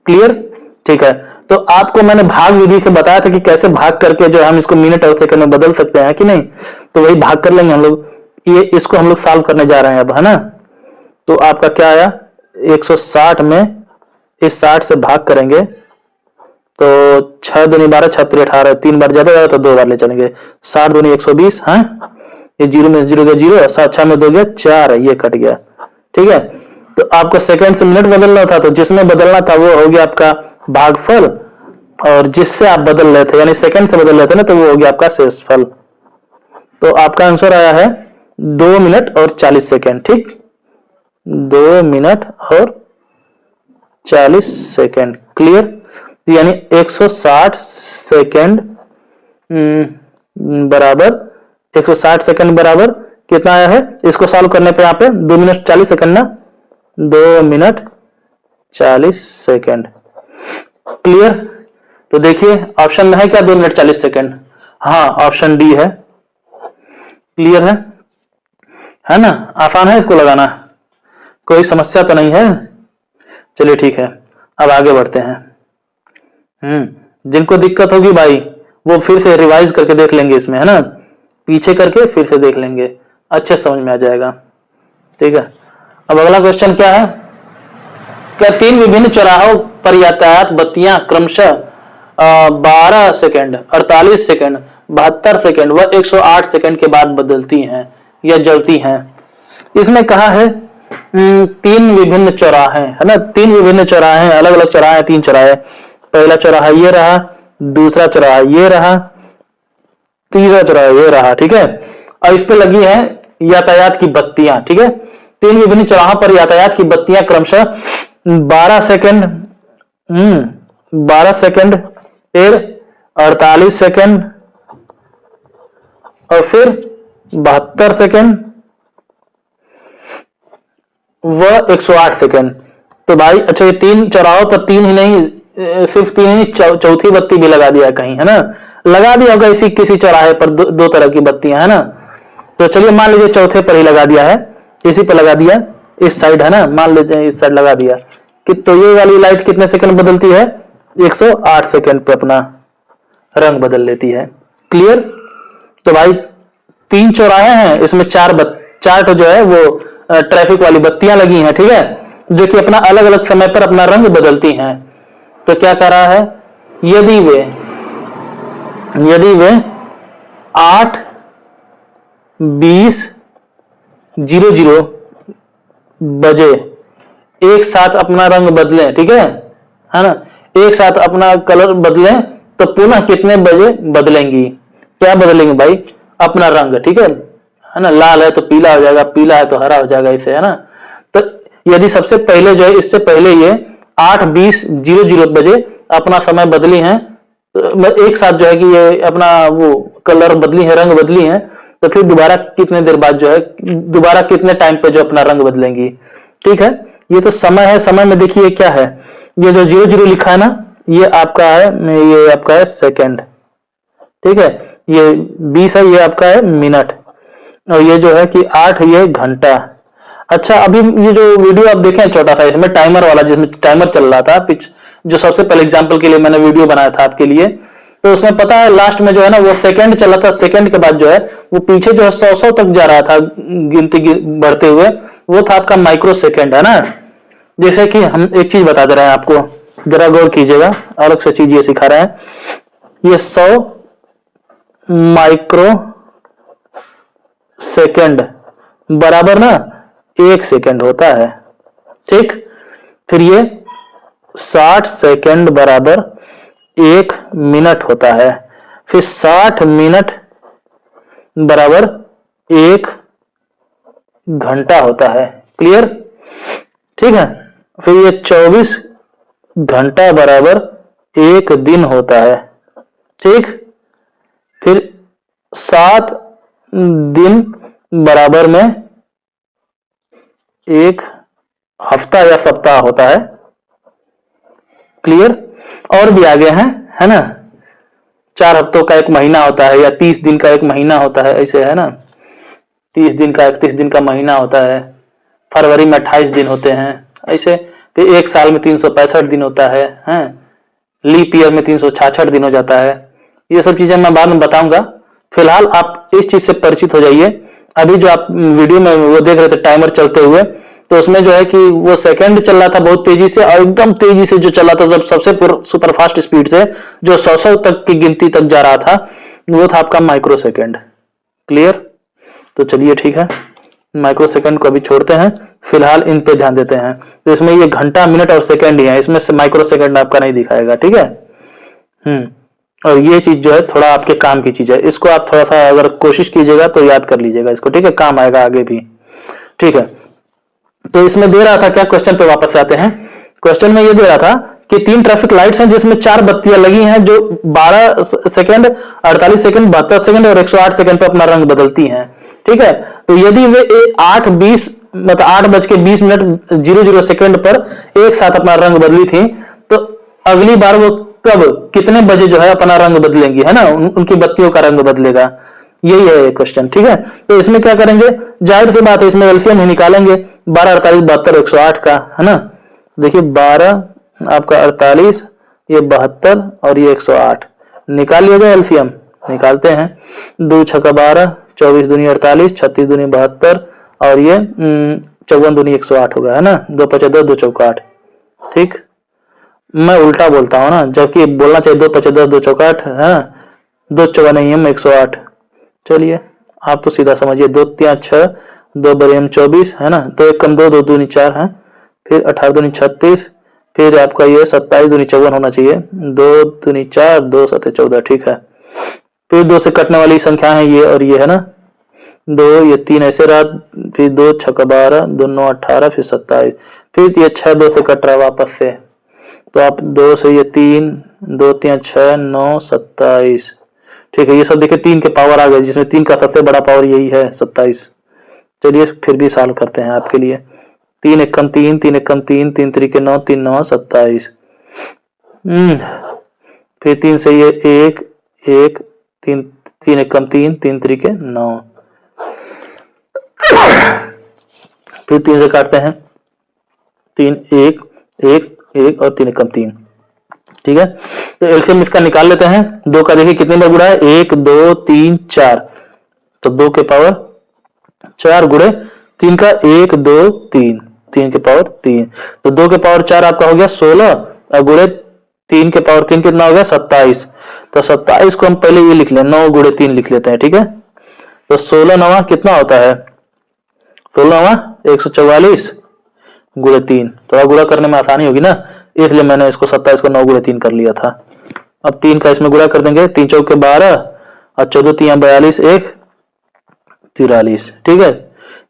क्लियर। ठीक है, तो आपको मैंने भाग विधि से बताया था कि कैसे भाग करके जो हम इसको मिनट और सेकंड में बदल सकते हैं, कि नहीं। तो वही भाग कर लेंगे हम लोग, ये इसको हम लोग सॉल्व करने जा रहे हैं अब, है ना। तो आपका क्या आया, 160 में इस 60 से भाग करेंगे तो 6 दूनी 12, 6 3 18, 3 बार ज्यादा जाएगा तो 2 बार ले चलेंगे, 60 दूनी 120, हाँ, ये जीरो में जीरो गया जीरो, 7 में 2 गया 4, ये कट गया। ठीक है, तो आपको सेकंड से मिनट बदलना था, तो जिसमें बदलना था वो हो गया आपका भागफल, और जिससे आप बदल रहे थे यानी सेकंड से बदल रहे थे ना, तो वो हो गया आपका शेषफल। तो आपका आंसर आया है 2 मिनट और 40 सेकंड। ठीक, 2 मिनट और 40 सेकंड। क्लियर। यानी 160 सेकंड बराबर 160 सेकंड बराबर कितना आया है, इसको सॉल्व करने पे यहाँ पे 2 मिनट 40 सेकंड ना, 2 मिनट 40 सेकंड। क्लियर। तो देखिए ऑप्शन में है क्या 2 मिनट 40 सेकंड, हाँ ऑप्शन डी है। क्लियर है ना, आसान है इसको लगाना, कोई समस्या तो नहीं है। चलिए ठीक है, अब आगे बढ़ते हैं। जिनको दिक्कत होगी भाई वो फिर से रिवाइज करके देख लेंगे इसमें, है ना, पीछे करके फिर से देख लेंगे, अच्छे समझ में आ जाएगा। ठीक है, अब अगला क्वेश्चन क्या है, क्या 3 विभिन्न चौराहों पर यातायात बत्तियां क्रमशः 12 सेकंड, 48 सेकंड, 72 सेकंड व 108 सेकंड के बाद बदलती हैं या जलती हैं। इसमें कहा है 3 विभिन्न चौराहे, है ना, 3 विभिन्न चौराहे, अलग अलग चौराहे, 3 चौराहे, पहला चौराहा ये रहा, दूसरा चौराहा ये रहा, तीसरा चौराहा ये रहा। ठीक है, और इस पे लगी है यातायात की बत्तियां। ठीक है, 3 विभिन्न चौराहों पर यातायात की बत्तियां क्रमशः 12 सेकंड, 12 सेकंड, फिर 48 सेकंड और फिर 72 सेकंड व 108 सेकंड। तो भाई अच्छा, ये 3 चौराहों पर 3 ही नहीं, सिर्फ 3 ही नहीं, चौथी बत्ती भी लगा दिया कहीं, है ना, लगा दिया होगा इसी किसी चौराहे पर दो तरह की बत्तियां, है ना। तो चलिए मान लीजिए चौथे पर ही लगा दिया है, इसी पर लगा दिया, इस साइड, है ना, मान लीजिए इस साइड लगा दिया कि तो ये वाली लाइट कितने सेकंड बदलती है, 108 सेकंड पे अपना रंग बदल लेती है। क्लियर। तो भाई 3 चौराहे हैं, इसमें 4 तो जो है वो ट्रैफिक वाली बत्तियां लगी हैं, ठीक है, जो कि अपना अलग अलग समय पर अपना रंग बदलती हैं। तो क्या कह रहा है, यदि वे 8:20 बजे एक साथ अपना रंग बदलें, ठीक है ना, एक साथ अपना कलर बदलें, तो पुनः कितने बजे बदलेंगी, क्या बदलेंगे भाई, अपना रंग। ठीक है ना, लाल है तो पीला हो जाएगा, पीला है तो हरा हो जाएगा, इसे, है ना। तो यदि सबसे पहले जो है, इससे पहले ये 8:20 बजे अपना समय बदली हैं, तो एक साथ जो है कि ये अपना वो कलर बदली है, रंग बदली है, तो फिर दोबारा कितने देर बाद जो है, दोबारा कितने टाइम पे जो अपना रंग बदलेंगी। ठीक है, ये तो समय है, समय में देखिए क्या है, ये जो 00 लिखा है ना, ये आपका है सेकंड। ठीक है, ये 20 है, ये आपका है मिनट, और ये जो है कि 8 ये घंटा। अच्छा, अभी ये जो वीडियो आप देखें छोटा सा, इसमें टाइमर वाला, जिसमें टाइमर चल रहा था, जो सबसे पहले एग्जांपल के लिए मैंने वीडियो बनाया था आपके लिए, तो उसमें पता है लास्ट में जो है ना वो सेकंड चला था, सेकंड के बाद जो है वो पीछे जो है 100 तक जा रहा था, गिनती बढ़ते हुए, वो था आपका माइक्रो सेकंड, है ना। जैसे कि हम एक चीज बता दे रहे हैं आपको, जरा गौर कीजिएगा, अलग से चीज ये सिखा रहे हैं, ये 100 माइक्रो सेकंड बराबर ना 1 सेकंड होता है। ठीक, फिर ये 60 सेकंड बराबर 1 मिनट होता है, फिर 60 मिनट बराबर 1 घंटा होता है। क्लियर। ठीक है, फिर ये 24 घंटा बराबर 1 दिन होता है, ठीक। फिर 7 दिन बराबर में 1 हफ्ता या सप्ताह होता है। क्लियर। और भी आगे हैं, है ना। 4 हफ्तों का एक महीना होता है, या 30 दिन का एक महीना होता है, ऐसे है ना। 30 दिन का 31 दिन का महीना होता है। फरवरी में 28 दिन होते हैं, ऐसे। फिर एक साल में 365 दिन होता है, हैं। लीप ईयर में 366 दिन हो जाता है। ये सब चीजें मैं बाद में बताऊंगा। फिलहाल आप इस चीज से परिचित हो जाइए। अभी जो आप वीडियो में वो देख रहे थे टाइमर चलते हुए, तो उसमें जो है कि वो सेकंड चल रहा था बहुत तेजी से, और एकदम तेजी से जो चला था, जब सबसे सुपर फास्ट स्पीड से जो 100 तक की गिनती तक जा रहा था, वो था आपका माइक्रो सेकेंड। क्लियर। तो चलिए ठीक है, माइक्रो सेकंड को अभी छोड़ते हैं, फिलहाल इन पे ध्यान देते हैं। तो इसमें ये घंटा, मिनट और सेकंड ही है, इसमें से माइक्रो सेकंड आपका नहीं दिखाएगा, ठीक है। और ये चीज जो है थोड़ा आपके काम की चीज है, इसको आप थोड़ा सा अगर कोशिश कीजिएगा तो याद कर लीजिएगा इसको, ठीक है, काम आएगा आगे भी, ठीक है। तो इसमें दे रहा था क्या, क्वेश्चन पे वापस आते हैं। क्वेश्चन में ये दे रहा था कि 3 ट्रैफिक लाइट्स हैं जिसमें 4 बत्तियां लगी हैं जो 12 सेकंड, 48 सेकंड, 72 सेकंड और 108 सेकंड पे अपना रंग बदलती हैं, ठीक है। तो यदि वे 8:20 मतलब 8:20 सेकंड पर एक साथ अपना रंग बदली थी, तो अगली बार वो कब, कितने बजे जो है अपना रंग बदलेंगी, है ना, उनकी बत्तियों का रंग बदलेगा। यही है क्वेश्चन, ठीक है। तो इसमें क्या करेंगे, जाहिर सी बात है, इसमें एलसीएम ही निकालेंगे 12, 48, 72, 108 का, है ना। देखिए 12 आपका 48, ये 72 और ये 108 निकाल लिया जाए एलसीएम। निकालते हैं। 2 छक्का 12, 24 दूनी 48, 36 दूनी 72 और ये 54 दूनी 108 होगा, है ना। 2 पचे 10, 2 चौका 8, ठीक। मैं उल्टा बोलता हूँ ना, जबकि बोलना चाहिए 2 पचे 10, 2 चौका 8, है ना। 2 चौका नहीं है 108। चलिए आप तो सीधा समझिए, 2 तिया 6, 2 बरियम 24, है ना। 2 एक कम 2, 2 दूनी 4 है, फिर 18 दूनी 36, फिर आपका ये 27 दूनी 54 होना चाहिए, 2 दूनी 4, 2 सते 14, ठीक है। फिर 2 से कटने वाली संख्या है ये और ये, है ना। 2 ये 3 ऐसे रहा, फिर 2 छक्का 12, 2 9 18, फिर 27, फिर ये 6 2 से कट रहा वापस से, तो आप 2 से ये 3, 2 3 6 9 27, ठीक है। ये सब देखिए 3 के पावर आ गए, जिसमें 3 का सबसे बड़ा पावर यही है 27। चलिए फिर भी सॉल्व करते हैं आपके लिए। 3 एकम 3, 3 एकम 3, 3 त्रिके 9, 3 9 27। फिर 3 से ये 1 1, 3 3 एकम 3, 3 त्रिके 9, फिर 3 से काटते हैं, 3 1 1 1 और 3 एकम 3, ठीक है। तो एलसीएम इसका निकाल लेते हैं। 2 का देखिए कितने बार गुणा है, 1 2 3 4, तो 2 के पावर 4 गुणे 3 का 1 2 3, 3 के पावर 3, तो 2 के पावर 4 आपका हो गया 16, और गुणे 3 के पावर 3 कितना हो गया 27। तो 27 को हम पहले ये लिख लें, 9 गुणे 3 लिख लेते हैं, ठीक है। तो 16 9 कितना होता है, 16 144 गुणे 3, थोड़ा गुणा करने में आसानी होगी ना, इसलिए मैंने इसको 27 को 9 गुणे 3 कर लिया था। अब 3 का इसमें गुणा कर देंगे, 3 चौक के 12 और 14 3 42, 1 43, ठीक है।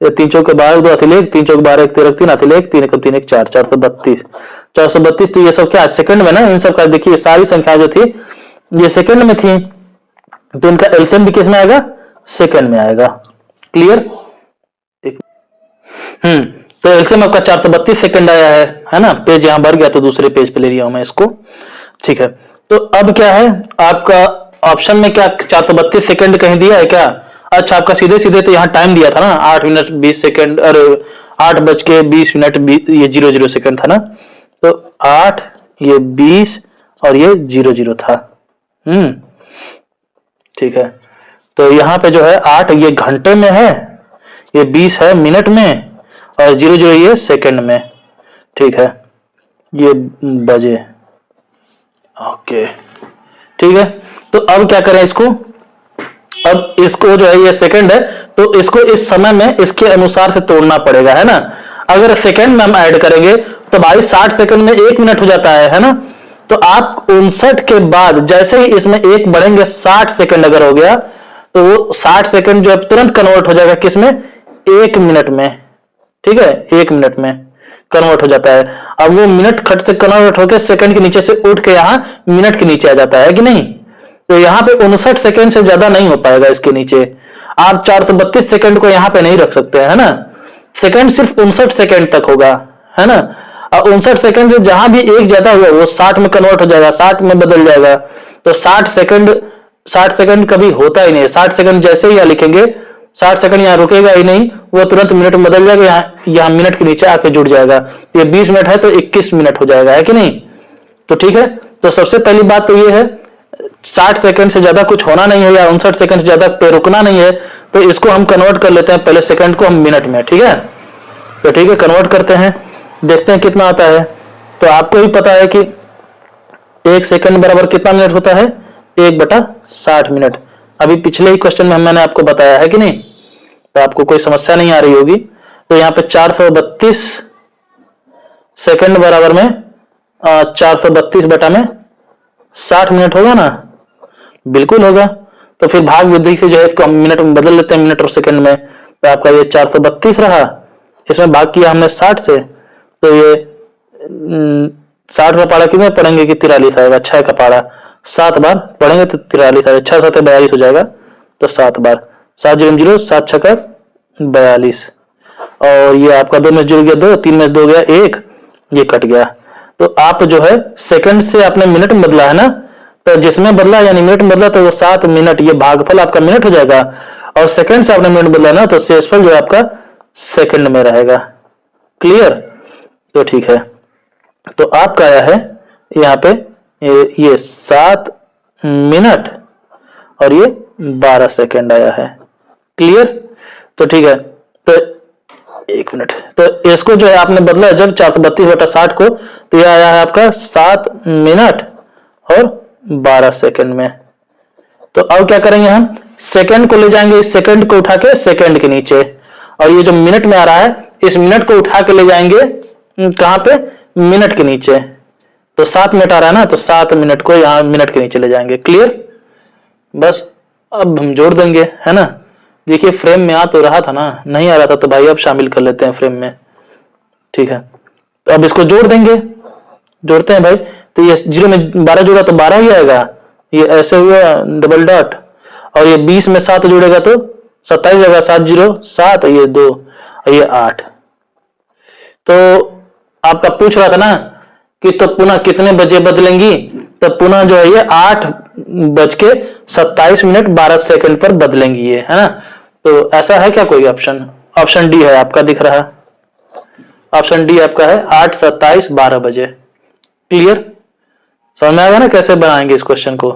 ये 3 चौक के 12 2 हाथी 1, 3 चौक 12 1 13 3 हाथी 1, 3 1 3 1 4, 432 432। तो ये सब क्या सेकंड में ना, इन सब का देखिए सारी संख्या जो थी ये सेकंड में थी, तो इनका एलसीएम भी किस में आएगा, सेकंड में आएगा। क्लियर। तो एलसीएम आपका 432 सेकंड आया है ना। पेज यहां भर गया तो दूसरे पेज पे ले लिया हूं मैं इसको, ठीक है। तो अब क्या है आपका ऑप्शन में, क्या 432 सेकंड कहीं दिया है क्या? अच्छा, आपका सीधे सीधे तो यहाँ टाइम दिया था ना, 8 मिनट 20 सेकंड, और 8:20 ये 00 सेकंड था ना। तो 8 ये 20 और ये 00 था। ठीक है। तो यहाँ पे जो है 8 ये घंटे में है, ये 20 है मिनट में, और 00 ये सेकंड में, ठीक है। ये बजे, ओके, ठीक है। तो अब क्या करें इसको, अब इसको जो है ये सेकंड है, तो इसको इस समय में इसके अनुसार से तोड़ना पड़ेगा, है ना। अगर सेकंड में हम ऐड करेंगे तो भाई 60 सेकंड में 1 मिनट हो जाता है ना। तो आप 59 के बाद जैसे ही इसमें 1 बढ़ेंगे, 60 सेकंड अगर हो गया, तो वो 60 सेकंड जो है तुरंत कन्वर्ट हो जाएगा किसमें, 1 मिनट में, ठीक है, 1 मिनट में कन्वर्ट हो जाता है। अब वो मिनट खट से कन्वर्ट होकर सेकंड के नीचे से उठ के यहाँ मिनट के नीचे आ जाता है कि नहीं। तो यहाँ पे 59 सेकंड से ज्यादा नहीं हो पाएगा इसके नीचे। आप 432 सेकंड को यहाँ पे नहीं रख सकते है ना। सेकंड सिर्फ 59 सेकंड तक होगा, है ना। और 59 सेकंड से जहां भी एक ज्यादा हुआ वो 60 में कन्वर्ट हो जाएगा, 60 में बदल जाएगा। तो 60 सेकंड कभी होता ही नहीं। 60 सेकंड जैसे ही यहाँ लिखेंगे 60 सेकंड यहाँ रुकेगा ही नहीं, वो तुरंत मिनट में बदल जाएगा, यहाँ मिनट के नीचे आके जुड़ जाएगा। ये 20 मिनट है तो 21 मिनट हो जाएगा, है कि नहीं। तो ठीक है, तो सबसे पहली बात तो ये है 60 सेकंड से ज्यादा कुछ होना नहीं है या 59 सेकंड से ज्यादा पे रुकना नहीं है। तो इसको हम कन्वर्ट कर लेते हैं, पहले सेकंड को हम मिनट में, ठीक है। तो ठीक है, कन्वर्ट करते हैं, देखते हैं कितना आता है। तो आपको ही पता है कि 1 सेकंड बराबर कितना मिनट होता है, 1/60 मिनट। अभी पिछले ही क्वेश्चन में मैंने आपको बताया है कि नहीं, तो आपको कोई समस्या नहीं आ रही होगी। तो यहाँ पे 432 सेकंड बराबर में 432/60 मिनट होगा ना, बिल्कुल होगा। तो फिर भाग विधि से जो है इसको हम मिनट में बदल लेते हैं, मिनट और सेकंड में। तो आपका ये 432 रहा, इसमें भाग किया हमने 60 से, तो ये 60 का पारा कितने पढ़ेंगे कि 43 आएगा, 6 का पारा 7 बार पढ़ेंगे तो 43 आएगा, 6 7 42 हो जाएगा। तो 7 बार 7 0 0 7 6 42, और ये आपका 2 में जुड़ गया 2, 3 में 2 गया 1, ये कट गया। तो आप जो है सेकंड से आपने मिनट में बदला है ना, तो जिसमें बदला यानी मिनट में बदला तो वो 7 मिनट, ये भागफल आपका मिनट हो जाएगा। और सेकंड से आपने मिनट बदला ना तो शेषफल जो है आपका सेकंड में रहेगा। क्लियर। तो ठीक है, तो आपका आया है यहाँ पे ये 7 मिनट और ये 12 सेकंड आया है। क्लियर। तो ठीक है, तो 1 मिनट, तो इसको जो है आपने बदला जब 432/60 को, तो यह आया है आपका 7 मिनट और 12 सेकंड में। तो अब क्या करेंगे, हम सेकंड को ले जाएंगे, इस सेकंड को उठा के सेकंड के नीचे, और ये जो मिनट में आ रहा है इस मिनट को उठा के ले जाएंगे कहां पे, मिनट के नीचे। तो 7 मिनट आ रहा है ना, तो 7 मिनट को यहां मिनट के नीचे ले जाएंगे। क्लियर। बस अब हम जोड़ देंगे, है ना। देखिए फ्रेम में आ तो रहा था ना, नहीं आ रहा था तो भाई अब शामिल कर लेते हैं फ्रेम में। ठीक है, तो अब इसको जोड़ देंगे, जोड़ते हैं भाई। तो ये 0 में 12 जोड़ा तो 12 ही आएगा, ये ऐसे हुआ डबल डॉट, और ये 20 में 7 जोड़ेगा तो 27 जाएगा, 7 0 7, ये 2 और ये 8। तो आपका पूछ रहा था ना कि तो पुनः कितने बजे बदलेंगी, तो पुनः जो है ये 8:27 12 सेकंड पर बदलेंगी ये, है ना। तो ऐसा है क्या कोई ऑप्शन, ऑप्शन डी है आपका, दिख रहा है ऑप्शन डी आपका है 8:27 12 बजे। क्लियर। समझ में आएगा ना कैसे बनाएंगे इस क्वेश्चन को।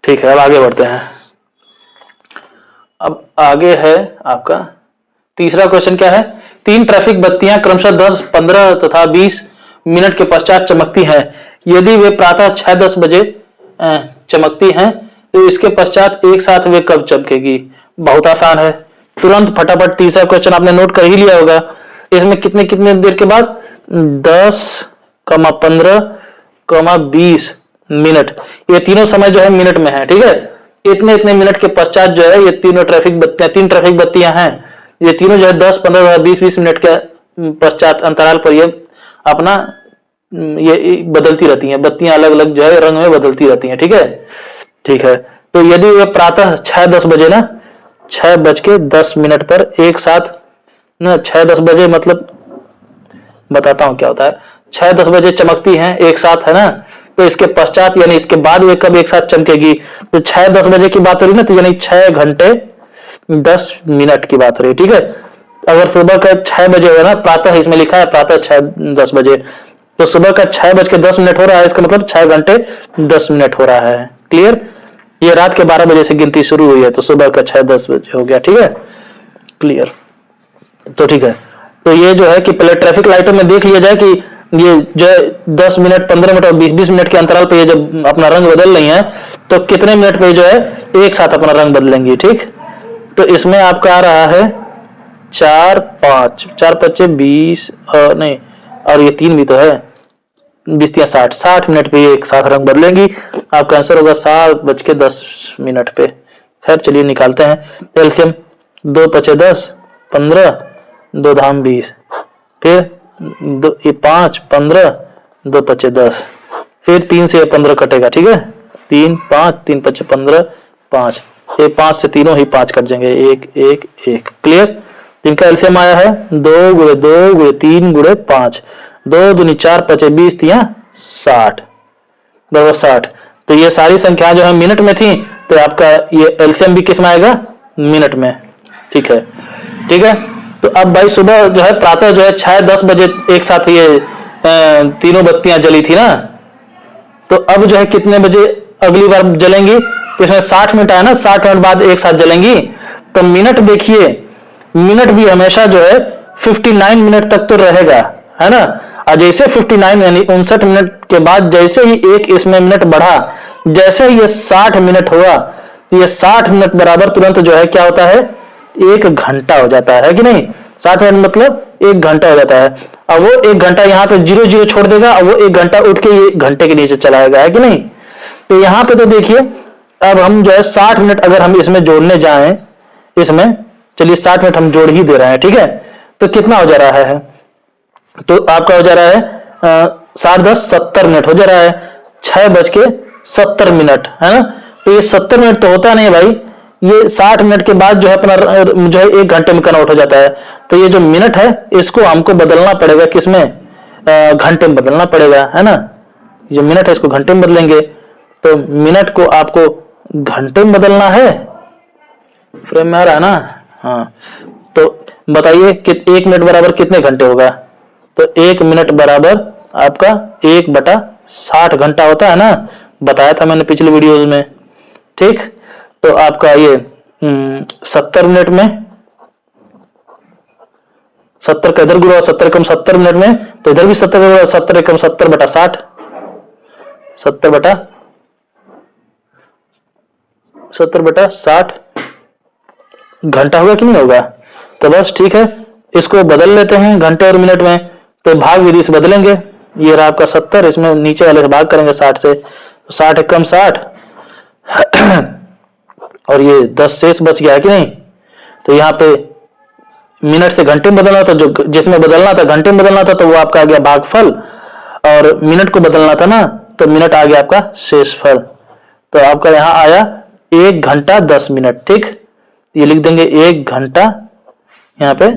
ठीक है, अब आगे बढ़ते हैं। अब आगे है आपका तीसरा क्वेश्चन। क्या है, 3 ट्रैफिक बत्तियां क्रमशः 10 15 तथा 20 मिनट के पश्चात चमकती हैं। यदि वे प्रातः 6-10 बजे चमकती हैं तो इसके पश्चात एक साथ वे कब चमकेगी। बहुत आसान है, तुरंत फटाफट तीसरा क्वेश्चन आपने नोट कर ही लिया होगा। इसमें कितने कितने देर के बाद 10, 15, 20 मिनट, ये तीनों समय जो है मिनट में है। ठीक है, इतने इतने मिनट के पश्चात जो है ये तीनों ट्रैफिक बत्तियां, 3 ट्रैफिक बत्तियां हैं, ये तीनों जो है 10 15 20 मिनट के पश्चात अंतराल पर ये अपना ये बदलती रहती हैं। बत्तियां अलग अलग जो है रंग में बदलती रहती हैं। ठीक है, ठीक है। तो यदि वे प्रातः 6-10 बजे ना, 6:10 पर एक साथ ना, 6-10 बजे मतलब बताता हूं क्या होता है, 6-10 बजे चमकती हैं एक साथ, है ना। तो इसके पश्चात यानी इसके बाद वे कब एक साथ चमकेगी, तो 6-10 बजे की बात हो रही ना, तो यानी 6 घंटे 10 मिनट की बात हो रही है। ठीक है, अगर सुबह का 6 बजे हो ना, प्रातः इसमें लिखा है प्रातः 6-10 बजे, तो सुबह का 6:10 हो रहा है, इसका मतलब 6 घंटे 10 मिनट हो रहा है। क्लियर। ये रात के 12 बजे से गिनती शुरू हुई है, तो सुबह का 6-10 बजे हो गया। ठीक है, क्लियर। तो ठीक है, तो ये जो है कि पहले ट्रैफिक लाइटों में देख लिया जाए कि ये जो है 10 मिनट 15 मिनट और 20-20 मिनट के अंतराल पे ये जब अपना रंग बदल रही हैं तो कितने मिनट पे जो है एक साथ अपना रंग बदलेंगी। ठीक, तो इसमें आपका आ रहा है 4-5 20 नहीं, और ये 3 भी तो है, 20 × 60 मिनट पे एक साथ रंग बदलेंगी। आपका आंसर होगा 7:10 पे। खैर चलिए निकालते हैं एलसीएम। 2 × 5 = 10, 15, 2 × 20, फिर दो ये 5 15 2 पचे 10, फिर 3 से 15 कटेगा, ठीक है, 3 5 3 पचे 15 5, ये 5 से तीनों ही 5 कट जाएंगे, 1 1 1, क्लियर। इनका एलसीएम आया है 2 गुणे 2 गुणे 3 गुणे 5, 2 दूनी 4 पचे 20 दिया 60 बराबर 60। तो ये सारी संख्या जो है मिनट में थी, तो आपका ये एलसीएम भी किस में आएगा, मिनट में, ठीक है, ठीक है। तो अब भाई सुबह जो है प्रातः जो है 6-10 बजे एक साथ ये तीनों बत्तियां जली थी ना, तो अब जो है कितने बजे अगली बार जलेंगी, तो इसमें 60 मिनट आया ना, 60 मिनट बाद एक साथ जलेंगी, तो मिनट देखिए, मिनट भी हमेशा जो है 59 मिनट तक तो रहेगा, है ना। और जैसे 59 यानी 59 मिनट के बाद जैसे ही एक इसमें मिनट बढ़ा, जैसे ही ये 60 मिनट हुआ, ये 60 मिनट बराबर तुरंत जो है क्या होता है, 1 घंटा हो जाता है कि नहीं। 60 मिनट मतलब 1 घंटा हो जाता है। अब वो 1 घंटा यहाँ पे 0 0 छोड़ देगा, और वो 1 घंटा उठ के ये घंटे के नीचे चला आएगा, है कि नहीं। तो यहाँ पे तो देखिए, अब हम जो है 60 मिनट अगर हम इसमें जोड़ने जाएं, इसमें चलिए 60 मिनट हम जोड़ ही दे रहे हैं, ठीक है। तो कितना हो जा रहा है, तो आपका हो जा रहा है 7 10 70 मिनट हो जा रहा है, 6:70 मिनट, है ना। तो ये 70 मिनट तो होता नहीं भाई, ये 60 मिनट के बाद जो है अपना जो है 1 घंटे में कन्वर्ट हो जाता है। तो ये जो मिनट है इसको हमको बदलना पड़ेगा, किसमें, घंटे में बदलना पड़ेगा, है ना। ये मिनट है इसको घंटे में बदलेंगे, तो मिनट को आपको घंटे में बदलना है, फ्रेम में आ रहा है ना। हाँ, तो बताइए कि 1 मिनट बराबर कितने घंटे होगा, तो 1 मिनट बराबर आपका 1/60 घंटा होता है ना, बताया था मैंने पिछले वीडियोज में, ठीक। तो आपका ये 70 मिनट में 70 का इधर गुणा 70 कम 70 मिनट में, तो इधर भी 70 का 70 कम 70/60, 70/60 घंटा होगा कि नहीं होगा। तो बस ठीक है, इसको बदल लेते हैं घंटे और मिनट में, तो भाग विधि से बदलेंगे। ये रहा आपका 70, इसमें नीचे वाले से भाग करेंगे 60 से, तो 60 कम 60 और ये 10 शेष बच गया है कि नहीं। तो यहाँ पे मिनट से घंटे में बदलना था, जो जिसमें बदलना था घंटे में बदलना था, तो वो आपका आ गया भागफल, और मिनट को बदलना था ना, तो मिनट आ गया आपका शेषफल। तो आपका यहाँ आया 1 घंटा 10 मिनट, ठीक। ये लिख देंगे 1 घंटा यहाँ पे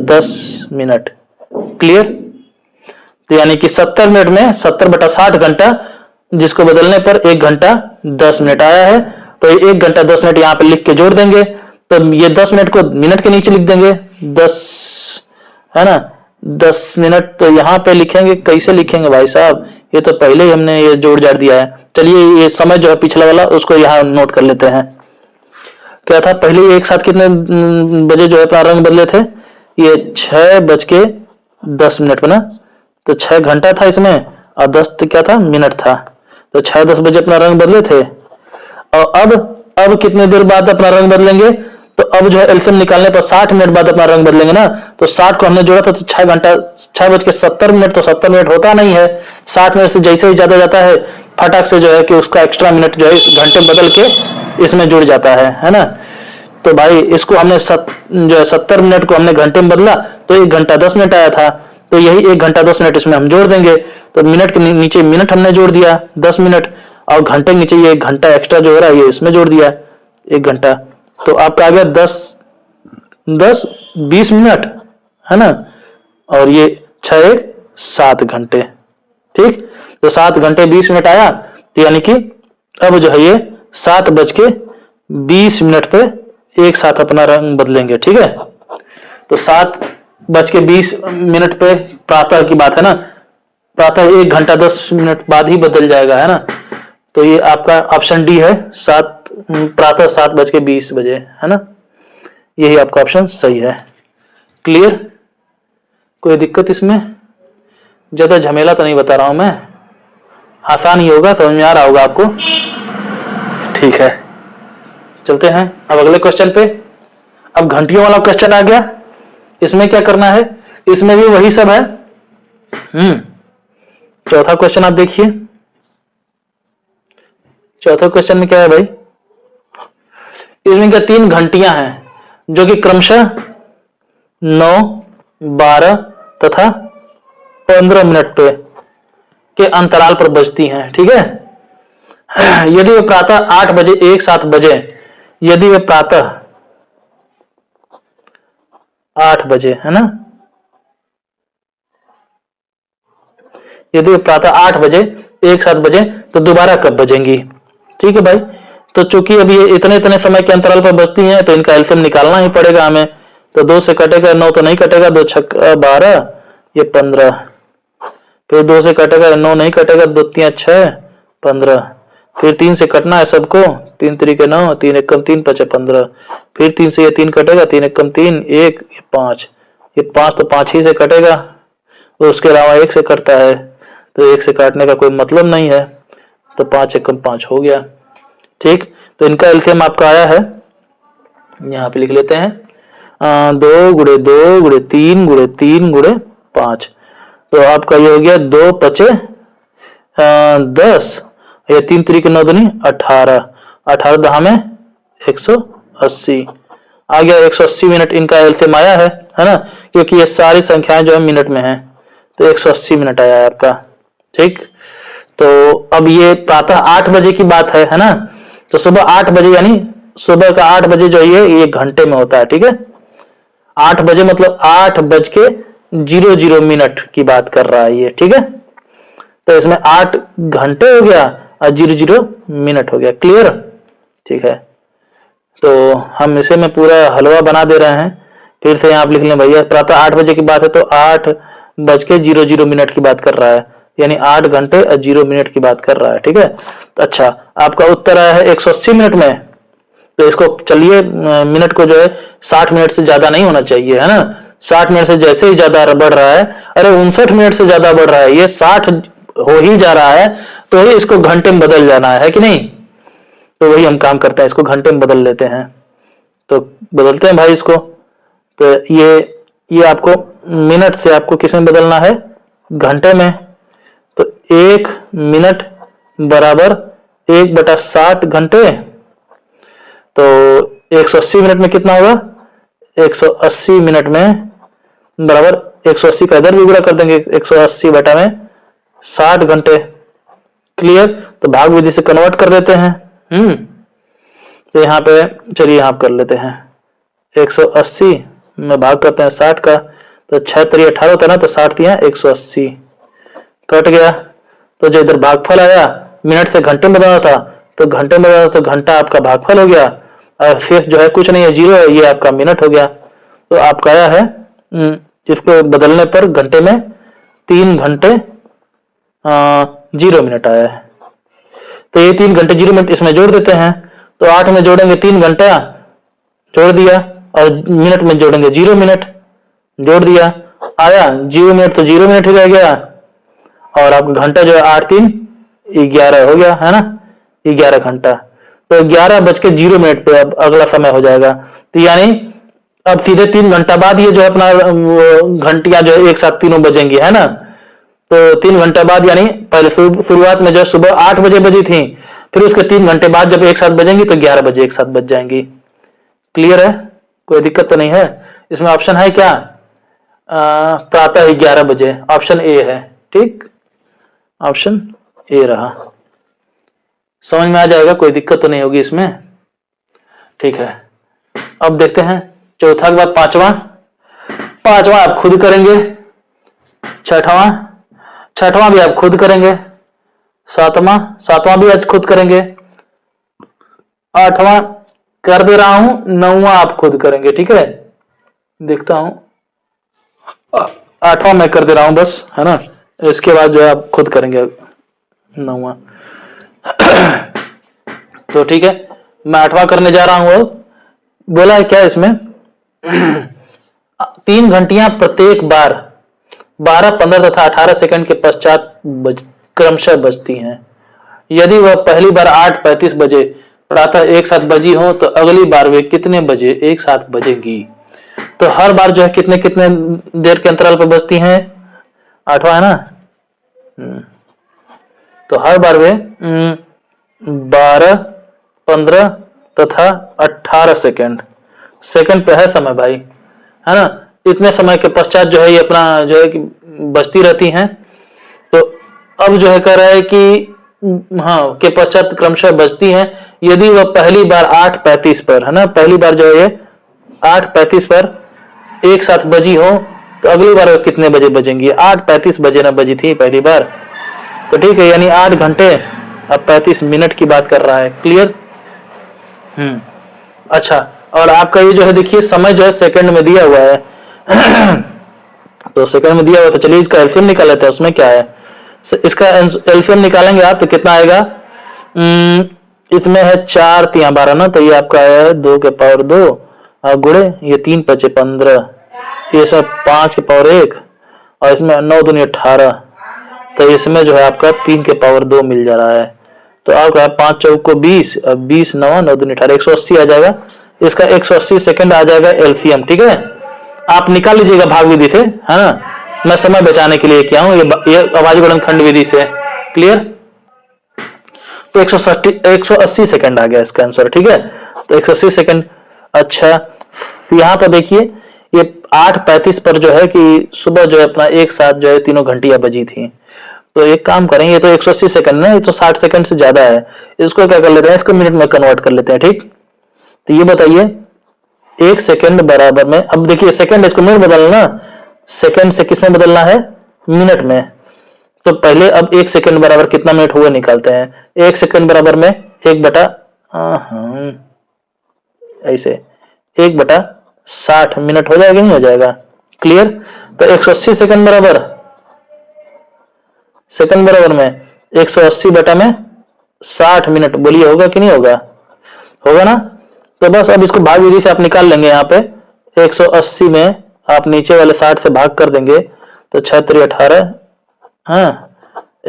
10 मिनट, क्लियर। तो यानी कि 70 मिनट में 70/60 घंटा, जिसको बदलने पर 1 घंटा 10 मिनट आया है। तो 1 घंटा 10 मिनट यहाँ पे लिख के जोड़ देंगे, तो ये 10 मिनट को मिनट के नीचे लिख देंगे 10, है ना, 10 मिनट। तो यहाँ पे लिखेंगे, कैसे लिखेंगे भाई साहब, ये तो पहले ही हमने ये जोड़ जाड़ दिया है। चलिए ये समय जो है पिछला वाला उसको यहाँ नोट कर लेते हैं। क्या था, पहले एक साथ कितने बजे जो है अपना रंग बदले थे, ये 6:10 बना, तो 6 घंटा था इसमें, और 10 तो क्या था, मिनट था। तो 6-10 बजे अपना रंग बदले थे, और अब कितने देर बाद अपना रंग बदलेंगे, तो अब जो है एलसीएम निकालने पर 60 मिनट बाद अपना रंग बदलेंगे ना। तो 60 को हमने जोड़ा था, तो 6 घंटा 6:70 मिनट, तो 70 मिनट होता नहीं है। 60 मिनट से जैसे ही ज्यादा जाता है, फटाक से जो है कि उसका एक्स्ट्रा मिनट जो है घंटे बदल के इसमें जुड़ जाता है ना। तो भाई इसको हमने जो है 70 मिनट को हमने घंटे में बदला, तो 1 घंटा 10 मिनट आया था, तो यही 1 घंटा 10 मिनट इसमें हम जोड़ देंगे। तो मिनट के नीचे मिनट हमने जोड़ दिया 10 मिनट, और घंटे के नीचे ये 1 घंटा एक्स्ट्रा जो हो रहा है ये इसमें जोड़ दिया 1 घंटा। तो आपका आ गया 20 मिनट, है ना, और ये 7 घंटे, ठीक। तो 7 घंटे 20 मिनट आया, तो यानी कि अब जो है ये 7:20 पे एक साथ अपना रंग बदलेंगे, ठीक है। तो 7:20 पे प्रातः की बात है ना, प्रातः 1 घंटा 10 मिनट बाद ही बदल जाएगा, है ना। तो ये आपका ऑप्शन डी है, प्रातः 7:20 बजे, है ना। यही आपका ऑप्शन सही है, क्लियर। कोई दिक्कत इसमें, ज्यादा झमेला तो नहीं बता रहा हूं मैं, आसान ही होगा, समझ में आ रहा होगा आपको, ठीक है। चलते हैं अब अगले क्वेश्चन पे। अब घंटियों वाला क्वेश्चन आ गया, इसमें क्या करना है, इसमें भी वही सब है। चौथा क्वेश्चन आप देखिए, चौथा क्वेश्चन में क्या है भाई, इसमें क्या 3 घंटियां हैं जो कि क्रमशः 9, 12 तथा 15 मिनट पे के अंतराल पर बजती हैं। ठीक है, यदि वे प्रातः 8 बजे एक साथ बजे, यदि वे प्रातः 8 बजे, है ना, यदि वे प्रातः 8 बजे एक साथ बजे तो दोबारा कब बजेंगी। ठीक है भाई, तो चूंकि अभी ये इतने इतने समय के अंतराल पर बजती हैं तो इनका एलसीएम निकालना ही पड़ेगा हमें। तो 2 से कटेगा 9 तो नहीं कटेगा, 2 छक्का 12, ये 15, फिर 2 से कटेगा 9 नहीं कटेगा, 2 3 6 15, फिर 3 से कटना है सबको, 3 3 9, 3 1 3 5 15, फिर 3 से ये 3 कटेगा, 3 1 3 1, ये 5, ये 5 तो 5 ही से कटेगा, तो उसके अलावा 1 से कटता है, तो 1 से काटने का कोई मतलब नहीं है, तो 5 1 5 हो गया। ठीक, तो इनका एलसीएम आपका आया है, यहाँ पे लिख लेते हैं, 2 गुणे 2 गुणे 3 गुणे 3 गुणे 5, तो आपका ये हो गया 2 पचे 10, ये 3 3 9 दूनी 18, 18 दहा में 180 आ गया। 180 मिनट इनका एलसीएम आया है ना, क्योंकि ये सारी संख्याएं जो है मिनट में है, तो 180 मिनट आया है आपका। ठीक, तो अब ये प्रातः 8 बजे की बात है ना, तो सुबह 8 बजे यानी सुबह का 8 बजे जो है ये घंटे में होता है। ठीक है, 8 बजे मतलब 8:00 की बात कर रहा है ये। ठीक है, तो इसमें 8 घंटे हो गया और 00 मिनट हो गया। क्लियर? ठीक है, तो हम इसे में पूरा हलवा बना दे रहे हैं। फिर से यहाँ आप लिख लें भैया, प्रातः 8 बजे की बात है तो 8:00 की बात कर रहा है, यानी 8 घंटे और 0 मिनट की बात कर रहा है। ठीक है, तो अच्छा, आपका उत्तर आया है 180 मिनट में। तो इसको चलिए मिनट को जो है 60 मिनट से ज्यादा नहीं होना चाहिए, है ना। 60 मिनट से जैसे ही ज्यादा बढ़ रहा है, अरे 59 मिनट से ज्यादा बढ़ रहा है, ये 60 हो ही जा रहा है, तो ही इसको घंटे में बदल जाना है कि नहीं। तो वही हम काम करते हैं, इसको घंटे में बदल लेते हैं। तो बदलते हैं भाई इसको। तो ये आपको मिनट से आपको किस में बदलना है, घंटे में। तो 1 मिनट बराबर 1/60 घंटे, तो 180 मिनट में कितना होगा, 180 मिनट में बराबर 180 का इधर भी गुणा कर देंगे, 180 बटा में 60 घंटे। क्लियर? तो भाग विधि से कन्वर्ट कर देते हैं। तो यहाँ पे चलिए यहाँ कर लेते हैं, 180 में भाग करते हैं 60 का, तो 6 3 18 होता है ना, तो 60 दिया 180 कट गया। तो जो इधर भागफल आया, मिनट से घंटे में बदला था, तो घंटे में बदला तो घंटा आपका भागफल हो गया, और शेष जो है कुछ नहीं है, 0 है, ये आपका मिनट हो गया। तो आपका आया है, जिसको बदलने पर घंटे में 3 घंटे 0 मिनट आया है। तो ये 3 घंटे 0 मिनट इसमें जोड़ देते हैं, तो 8 में जोड़ेंगे 3 घंटा जोड़ दिया, और मिनट में जोड़ेंगे 0 मिनट जोड़ दिया, आया 0 मिनट, तो 0 मिनट ही रह गया, और आपका घंटा जो है 8 3 11 हो गया, है ना, 11 घंटा। तो 11:0 पे अब अगला समय हो जाएगा। तो यानी अब सीधे 3 घंटा बाद ये जो अपना घंटियां जो है एक साथ तीनों बजेंगी, है ना। तो 3 घंटा बाद, यानी पहले शुरुआत में जो सुबह 8 बजे बजी थी, फिर उसके 3 घंटे बाद जब एक साथ बजेंगी तो 11 बजे एक साथ बज जाएंगी। क्लियर है? कोई दिक्कत तो नहीं है? इसमें ऑप्शन है क्या, प्रातः 11 बजे, ऑप्शन ए है। ठीक, ऑप्शन ए रहा। समझ में आ जाएगा, कोई दिक्कत तो नहीं होगी इसमें। ठीक है, अब देखते हैं चौथा के बाद पांचवा आप खुद करेंगे, छठवां भी आप खुद करेंगे, सातवां भी आज खुद करेंगे, 8वां कर दे रहा हूं, 9वां आप खुद करेंगे। ठीक है, देखता हूं, 8वां मैं कर दे रहा हूं बस, है ना, इसके बाद जो है आप खुद करेंगे 9वां। तो ठीक है, मैं 8वां करने जा रहा हूं। बोला है क्या इसमें, 3 घंटियां प्रत्येक बार 12, 15 तथा 18 सेकंड के पश्चात क्रमशः बजती हैं। यदि वह पहली बार 8:35 बजे प्रातः एक साथ बजी हो, तो अगली बार वे कितने बजे एक साथ बजेगी। तो हर बार जो है कितने कितने देर के अंतराल पर बजती हैं, 8वां है ना। तो हर बार वे 12, 15 तथा 18 सेकंड पे है समय भाई, है ना। इतने समय के पश्चात जो है ये अपना जो है कि बजती रहती हैं। तो अब जो है कह रहा है कि हाँ के पश्चात क्रमशः बजती हैं। यदि वह पहली बार 8:35 पर, है ना, पहली बार जो है 8:35 पर एक साथ बजी हो तो अगली बार कितने बजे बजेंगी? 8:35 बजे ना बजी थी पहली बार, तो ठीक है, यानी 8 घंटे अब 35 मिनट की बात कर रहा है। क्लियर? अच्छा, और आपका ये जो है देखिए समय जो है सेकंड में दिया हुआ है तो सेकंड में दिया हुआ, तो चलिए इसका एलसीएम निकाल लेते हैं। उसमें क्या है, इसका एलसीएम निकालेंगे आप तो कितना आएगा? इसमें है 4 3 12 ना, तो ये आपका है 2 के पावर 2 और गुणे ये 3 5 15, ये सब 5 के पावर 1 और इसमें 9 दूनी 18, तो इसमें जो है आपका 3 के पावर 2 मिल जा रहा है। तो आपका 5 चौक को 20, 20 9 9 दूनी 18, 180 आ जाएगा। इसका 180 सेकंड आ जाएगा एलसीएम। ठीक है, आप निकाल लीजिएगा भाग विधि से, है ना, मैं समय बचाने के लिए किया हूं ये अभाज्य गुणनखंड विधि से। क्लियर? तो 180 सेकंड आ गया इसका आंसर। ठीक है, तो 180 सेकंड। अच्छा, यहाँ पर देखिए ये 8:35 पर जो है कि सुबह जो है अपना एक साथ जो है तीनों घंटियां बजी थी। तो एक काम करेंगे, ये तो 180 सेकंड है, ये तो 60 सेकंड से ज्यादा है, इसको क्या कर लेते हैं, इसको मिनट में कन्वर्ट कर लेते हैं। ठीक, तो ये बताइए 1 सेकंड बराबर में, अब देखिए सेकंड इसको मिनट बदलना, सेकंड से किसमें बदलना है? मिनट में। तो पहले अब 1 सेकंड बराबर कितना मिनट हुआ निकालते हैं। 1 सेकंड बराबर में 1 बटा ऐसे 1 बटा 60 मिनट हो जाएगा, नहीं हो जाएगा? क्लियर? तो 180 सेकंड बराबर में 180 बटा में 60 मिनट, बोलिए होगा कि नहीं होगा? होगा ना? तो बस अब इसको भाग विधि से आप निकाल लेंगे। यहाँ पे 180 में आप नीचे वाले 60 से भाग कर देंगे तो 6 3 18, हाँ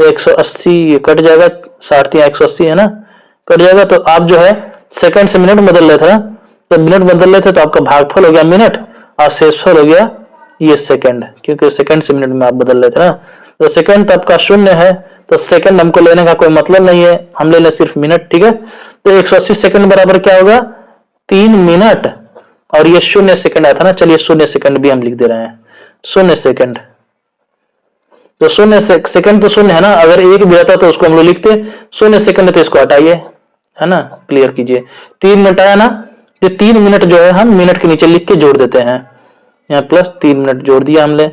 180 कट जाएगा, 60 3 180 है ना, कट जाएगा। तो आप जो है सेकंड से मिनट बदल रहे थे ना, तो मिनट बदल रहे थे तो आपका भागफल हो गया मिनट और शेषफल हो गया ये सेकंड, क्योंकि सेकंड से मिनट में आप बदल रहे थे ना। तो सेकंड तो आपका 0 है, तो सेकंड हमको लेने का कोई मतलब नहीं है, हम ले लें सिर्फ मिनट। ठीक है, तो 180 सेकंड बराबर क्या होगा? 3 मिनट, और ये 0 सेकंड आया था ना, चलिए 0 सेकंड भी हम लिख दे रहे हैं, 0 सेकंड। तो 0 सेकंड तो 0 है ना, अगर एक भी रहता तो उसको हम लोग लिखते 0 सेकंड, तो इसको हटाइए, है ना, क्लियर कीजिए। 3 मिनट आया ना, ये 3 मिनट जो है हम मिनट के नीचे लिख के जोड़ देते हैं, यहाँ प्लस 3 मिनट जोड़ दिया हमने,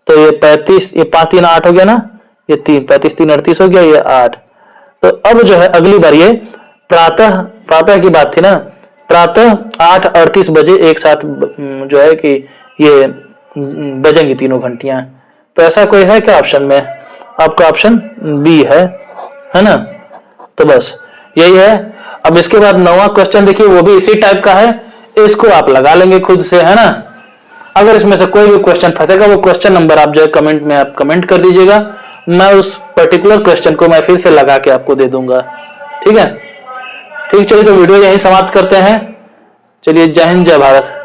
तो ये 35, ये 5 3 8 हो गया ना, ये 3 35 3 38 हो गया, ये 8। तो अब जो है अगली बार ये प्रातः की बात थी ना, प्रातः 8:38 बजे एक साथ जो है कि ये बजेंगी तीनों घंटियां। तो ऐसा कोई है क्या ऑप्शन में? आपका ऑप्शन बी है ना। तो बस यही है। अब इसके बाद 9वां क्वेश्चन देखिए, वो भी इसी टाइप का है, इसको आप लगा लेंगे खुद से, है ना। अगर इसमें से कोई भी क्वेश्चन फंसेगा, वो क्वेश्चन नंबर आप जो है कमेंट में आप कमेंट कर दीजिएगा, मैं उस पर्टिकुलर क्वेश्चन को मैं फिर से लगा के आपको दे दूंगा। ठीक है, ठीक, चलिए तो वीडियो यहीं समाप्त करते हैं। चलिए, जय हिंद, जय भारत।